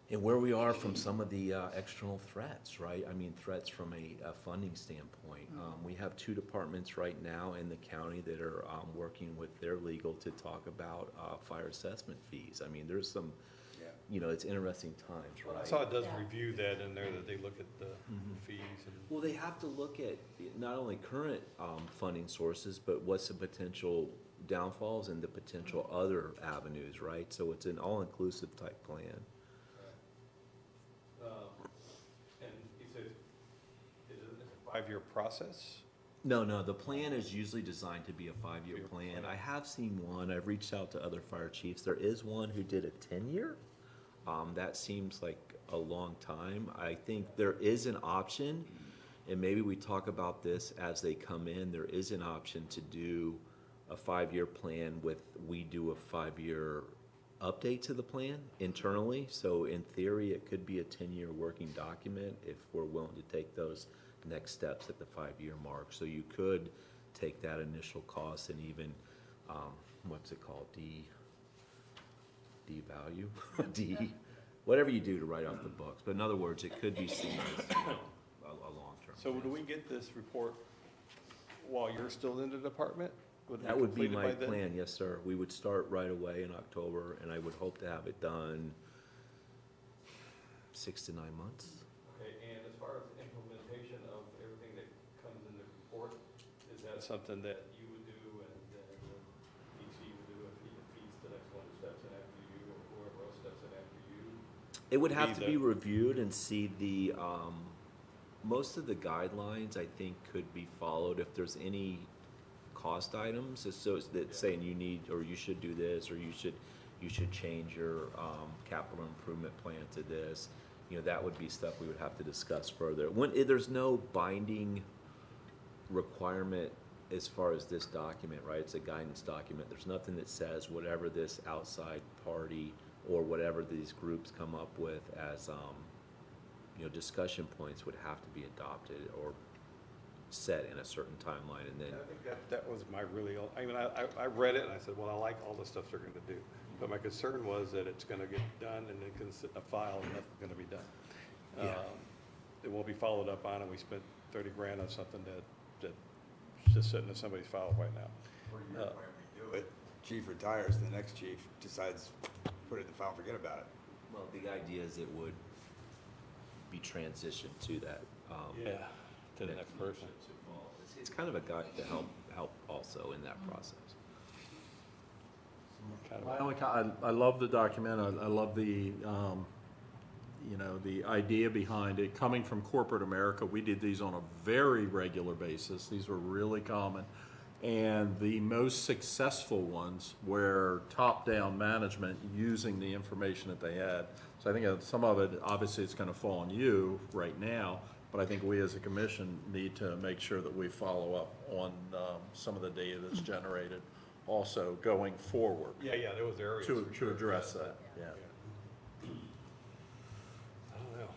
And where we are from some of the external threats, right? I mean, threats from a funding standpoint. We have 2 departments right now in the county that are working with their legal to talk about fire assessment fees. I mean, there's some, it's interesting times, I right? saw it does review that in there, that they look at the fees and. Well, they have to look at not only current funding sources, but what's the potential downfalls and the potential other avenues, right? So it's an all-inclusive type plan. And he said, is it a 5-year process? No, the plan is usually designed to be a 5-year plan. I have seen one, I've reached out to other fire chiefs. There is one who did a 10-year. That seems like a long time. I think there is an option, and maybe we talk about this as they come in. There is an option to do a 5-year plan we do a 5-year update to the plan internally. So in theory, it could be a 10-year working document if we're willing to take those next steps at the 5-year mark. So you could take that initial cost and even, what's it called, devalue, whatever you do to write off the books. But in other words, it could be seen as a long-term. So do we get this report while you're still in the department? That would be my completed by then? plan, yes, sir. We would start right away in October, and I would hope to have it done 6 to 9 months. Okay, and as far as implementation of everything that comes in the report, is that something that you would do and DC would do if he's the next one who steps in after you, or whoever else steps in after you? It would have to the- be reviewed and see the, most of the guidelines, I think, could be followed if there's any cost items, so that saying you need, or you should do this, or you should change your, capital improvement plan to this. That would be stuff we would have to discuss further. There's no binding requirement as far as this document, right? It's a guidance document. There's nothing that says whatever this outside party or whatever these groups come up with as, discussion points would have to be adopted or set in a certain timeline, and then. I think that was my I read it and I said, well, I like all the stuff they're gonna do. But my concern was that it's gonna get done and it can sit in a file and nothing's gonna be done. Yeah. it won't be followed up on, and we spent 30 grand on something that's just sitting in somebody's file right now. Or you're going to do it, chief retires, the next chief decides, put it in the file, forget about it. Well, the idea is it would be transitioned to that. Yeah, to the next person. It's kind of a guide to help also in that process. Kind My of- only I love the document, I love the, you know, the idea behind it. Coming from corporate America, we did these on a very regular basis. These were really common. And the most successful ones were top-down management using the information that they had. So I think some of it, obviously, it's gonna fall on you right now, but I think we as a commission need to make sure that we follow up on, some of the data that's generated also going forward Yeah, there was areas. to for sure. address that, yeah. I don't know.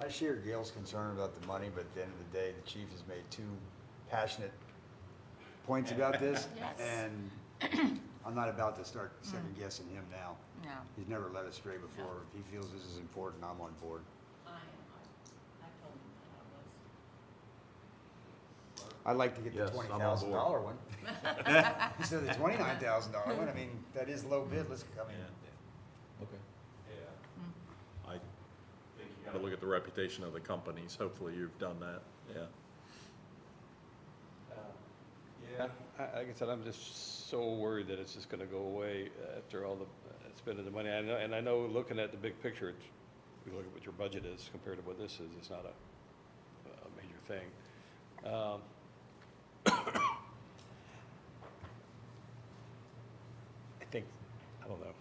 I share Gail's concern about the money, but at the end of the day, the chief has made two passionate points about this. And I'm not about to start second guessing him now. No. He's never led us astray before. If he feels this is important, I'm on board. I told him that I was. I'd like to get the Yes, I'm on board. $20,000 one. Instead of the $29,000 one, I mean, that is low bid, let's, I mean. Okay. I think you gotta look at the reputation of the companies. Hopefully you've done that, yeah. Yeah, like I said, I'm just so worried that it's just gonna go away after all the spending the money. I know, looking at the big picture, it's, we look at what your budget is compared to what this is, it's not a major thing. I think, I don't know.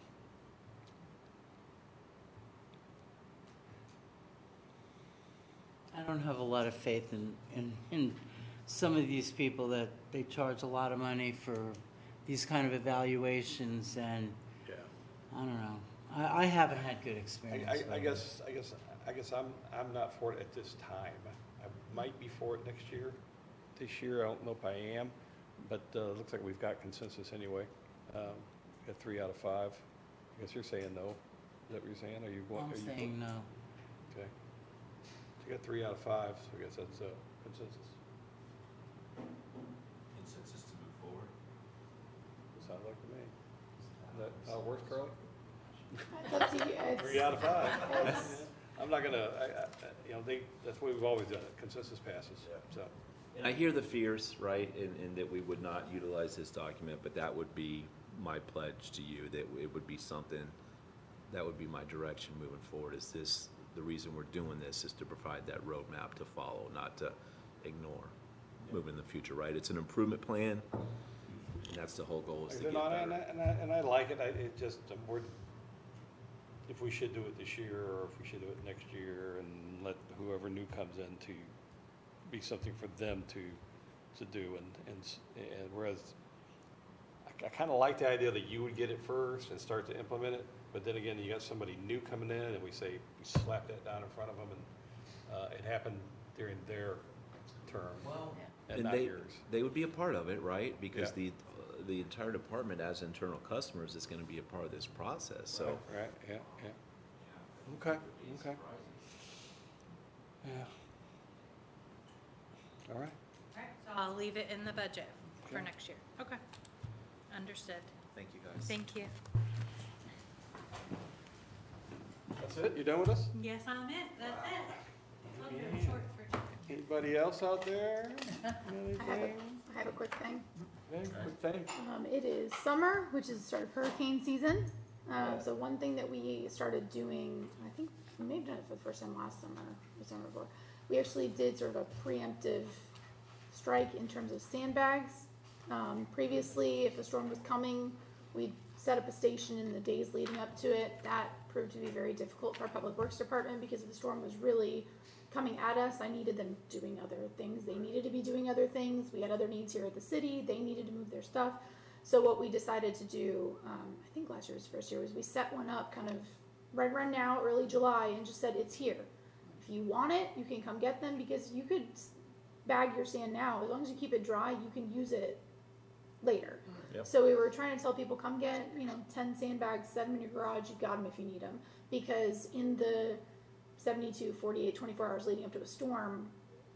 I don't have a lot of faith in some of these people that they charge a lot of money for these kind of evaluations, and Yeah. I don't know. I haven't had good experience. I with it. guess I'm not for it at this time. I might be for it next year. This year, I don't know if I am, but it looks like we've got consensus anyway. Got 3 out of 5. I guess you're saying no. Is that what you're saying? Are you going? I'm saying no. Okay. So you got 3 out of 5, so I guess that's consensus. Consensus to move forward. Sounds like to me. Is that how it works, Carly? It's up to you. 3 out of 5. It's- I'm not gonna, that's what we've always done, consensus passes, so. And I hear the fears, right, and that we would not utilize this document, but that would be my pledge to you, that it would be something, that would be my direction moving forward. Is this, the reason we're doing this is to provide that roadmap to follow, not to ignore moving in the future, right? It's an improvement plan, and that's the whole goal, is to get better. And I like it, it just, if we should do it this year, or if we should do it next year, and let whoever new comes in to be something for them to do, and whereas, I kind of like the idea that you would get it first and start to implement it, but then again, you got somebody new coming in, and we slap that down in front of them, and it happened during their term, and And not they, yours. they would be a part of it, right? Because Yeah. the entire department as internal customers is gonna be a part of this process, so. Right, yeah. Okay. Yeah. All right. Alright, so I'll leave it in the budget for Okay. next year. Okay. Understood. Thank you, guys. Thank you. That's it? You done with us? Yes, I'm it. That's it. Told you I'm short for time. Anybody else out there? Anything? I have a quick thing. Okay, good thing. It is summer, which is the start of hurricane season. So one thing that we started doing, I think we may have done it for the first time last summer, or summer before. We actually did sort of a preemptive strike in terms of sandbags. Previously, if a storm was coming, we'd set up a station in the days leading up to it. That proved to be very difficult for our public works department because if the storm was really coming at us, I needed them doing other things. They needed to be doing other things. We had other needs here at the city. They needed to move their stuff. So what we decided to do, I think last year's first year, was we set one up kind of right around now, early July, and just said, it's here. If you want it, you can come get them because you could bag your sand now. As long as you keep it dry, you can use it later. Yep. So we were trying to tell people, come get, 10 sandbags, set them in your garage. You've got them if you need them. Because in the 72, 48, 24 hours leading up to a storm,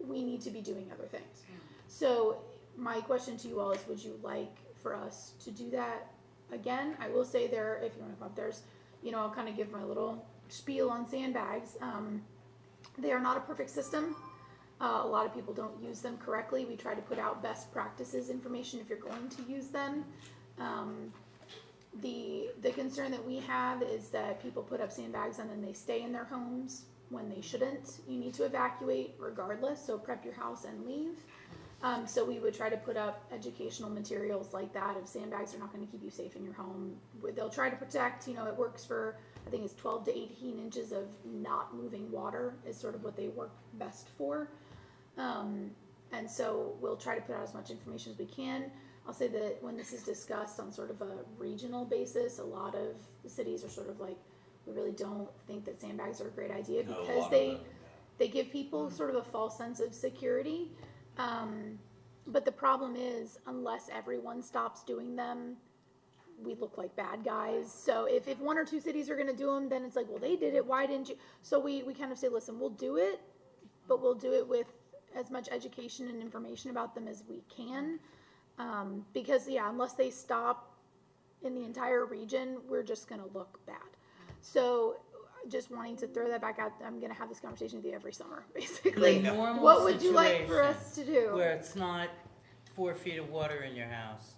we need to be doing other things. So my question to you all is, would you like for us to do that again? I will say there, if you want to come up, there's, I'll kind of give my little spiel on sandbags. They are not a perfect system. A lot of people don't use them correctly. We try to put out best practices information if you're going to use them. The concern that we have is that people put up sandbags and then they stay in their homes when they shouldn't. You need to evacuate regardless, so prep your house and leave. So we would try to put up educational materials like that. If sandbags are not going to keep you safe in your home, they'll try to protect. It works for, I think it's 12 to 18 inches of not moving water is sort of what they work best for. And so we'll try to put out as much information as we can. I'll say that when this is discussed on sort of a regional basis, a lot of cities are sort of like, we really don't think that sandbags are a great idea because they give people sort of a false sense of security. But the problem is, unless everyone stops doing them, we look like bad guys. So if one or two cities are going to do them, then it's like, well, they did it. Why didn't you? So we kind of say, listen, we'll do it, but we'll do it with as much education and information about them as we can. Because unless they stop in the entire region, we're just going to look bad. So just wanting to throw that back out, I'm going to have this conversation with you every summer, basically. In a normal What would you like for us to do? Where it's not 4 feet of water in your house,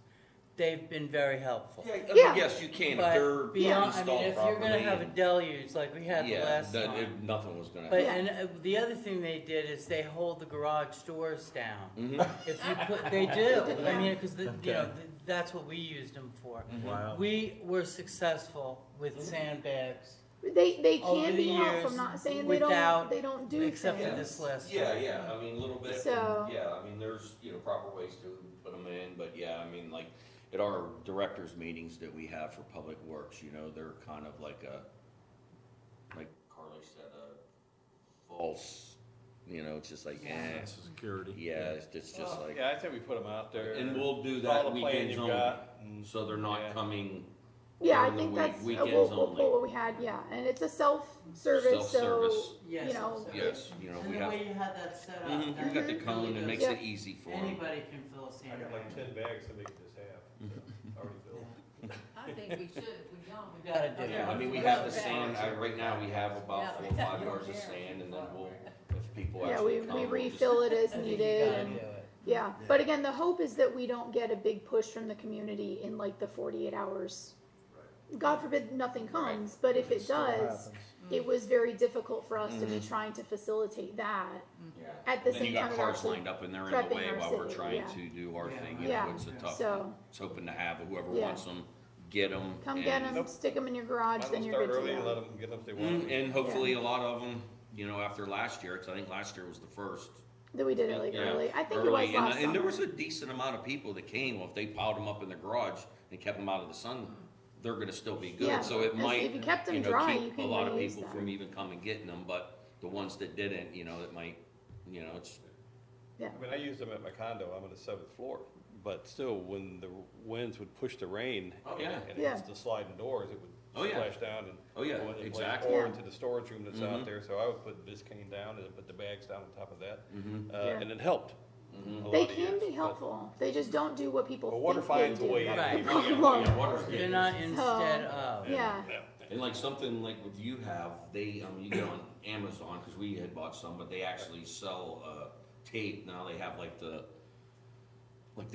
they've been very helpful. Yeah. Yes, you can, if But they're beyond, I installed mean, if properly. you're gonna have a deluge like we had the Yeah, last time. nothing was gonna But, happen. and the other thing they did is they hold the garage doors down. Mm-hmm. If you put, they do, I mean, cause that's what we used them for. Wow. We were successful with sandbags. They Over can the be helpful. I'm years, not saying without- they don't do except for things. this last Yeah, time. yeah, I mean, a little bit, So- and, yeah, I mean, there's, proper ways to put them in, but yeah, I mean, like, at our directors' meetings that we have for Public Works, they're kind of like like Carly said, a false, it's just like, Security. yeah, it's just like, Yeah, I think we put them out there. and we'll do Follow that the plan weekends you've only, got, and- so they're not yeah. coming Yeah, I during the think week, that's weekends we'll only. pull what we had. Yeah, and it's a self-service, so Self-service. Yes, you know, self-service. Yes, And we the have, way you had that set up, we've that got the really cone, it does- makes it easy for them. Anybody can fill a I got sandbag. like 10 bags to make it just half, already filled. I think we should, if we don't. We gotta do Yeah, it. I mean, we have the sand, right now, we have about 4 or 5 yards of sand, and then we'll, if people yeah, actually we come, we'll just- refill it as I think you needed. gotta And, do it. yeah, but again, the hope is that we don't get a big push from the community in like the 48 hours. God forbid nothing comes, but if it does, it was very difficult for us to be trying to facilitate that. Yeah. At the Then same you got time, we're cars actually lined up and they're in prepping the way our while we're city, trying yeah. to do our thing, Yeah. it's a tough So- one. It's hoping to have whoever Yeah. wants them, get them. Come get them, stick them in your garage, Might as then well you're start good early to and go. let them get them if they want. And hopefully a lot of them, after last year, because I think last year was the first. That we did it like Yeah, early. I think early. it was last And there summer. was a decent amount of people that came, well, if they piled them up in the garage and kept them out of the sun, they're gonna still be Yeah, good, so it if might, you kept them dry, you keep a can lot of reuse people them. from even coming getting them, but the ones that didn't, it might, it's, Yeah. I mean, I use them at my condo, I'm on the 7th floor, but still, when the winds would push the rain. Oh, yeah. And Yeah. it's the sliding doors, it Oh, would yeah. splash down and. Oh, yeah, go in and, like, exactly. Pour Yeah. into the storage room that's Mhm. out there, so I would put Biscayne down and then put the bags down on top of that. Yeah. And it helped. Mhm. a lot They of can years, be but- helpful. They just don't do what people But think water they finds a do. way in. That's the Right. problem. water's You're good. not instead of. Yeah, And like something like what you have, you get on Amazon, cause we had bought some, but they actually sell, tape, now they have like the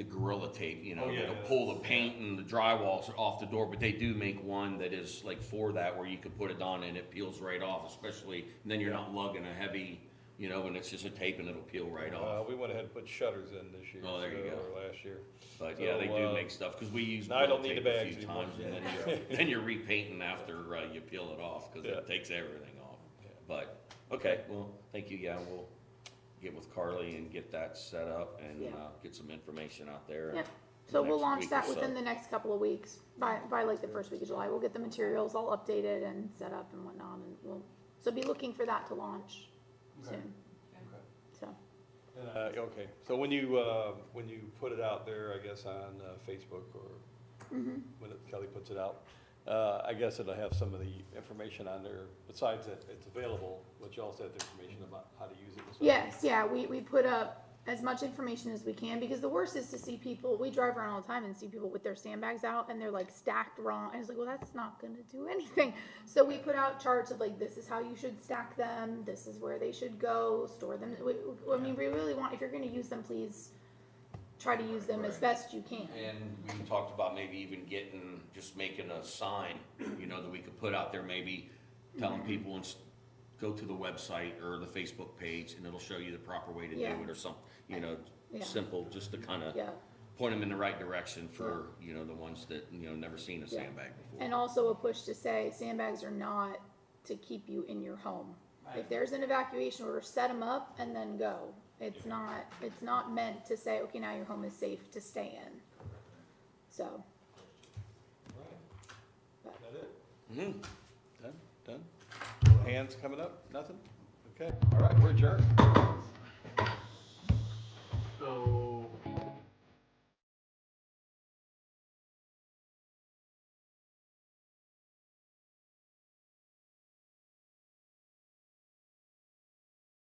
Gorilla Tape, Oh, yeah, that'll yeah. pull the paint and the drywalls off the door, but they do make one that is like for that, where you can put it on and it peels right off, especially, and then you're not lugging a heavy, and it's just a tape and it'll peel right off. We went ahead and put shutters in this year. Oh, there you so- go. Or last year. But yeah, they So, do make stuff, cause we use now I don't Gorilla need the Tape a bags few anymore. times, and then you're repainting after, you peel it off, cause Yeah. it takes everything off. Yeah. But, okay, well, thank you, yeah, we'll get with Carly and get that set up and, Yeah. get some information out there. yeah. So we'll next launch week that or so. within the next couple of weeks, by like the first week of July. We'll get the materials all updated and set up and whatnot, and so be looking for that to launch soon. So, Okay, so when you put it out there, I guess on Facebook or when Kelly puts it out, I guess it'll have some of the information on there, besides that it's available, but you also have information about how to use it as well. Yes, yeah, we put up as much information as we can, because the worst is to see people, we drive around all the time and see people with their sandbags out and they're like stacked wrong, and it's like, well, that's not gonna do anything. So we put out charts of like, this is how you should stack them, this is where they should go, store them. I mean, we really want, if you're gonna use them, please try to use them as best you can. And we talked about maybe even just making a sign, that we could put out there, maybe telling people and go to the website or the Facebook page and it'll show you the proper way to do Yeah. it or something, Yeah. simple, just to kind of Yeah. point them in the right direction for, the ones that, never seen a sandbag before. And also a push to say sandbags are not to keep you in your home. If there's an evacuation order, set them up and then go. It's not meant to say, okay, now your home is safe to stay in. So. But- Is that it? Mhm. Done? No hands coming up? Nothing? Okay, all right, we're adjourned. So.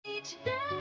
Each day.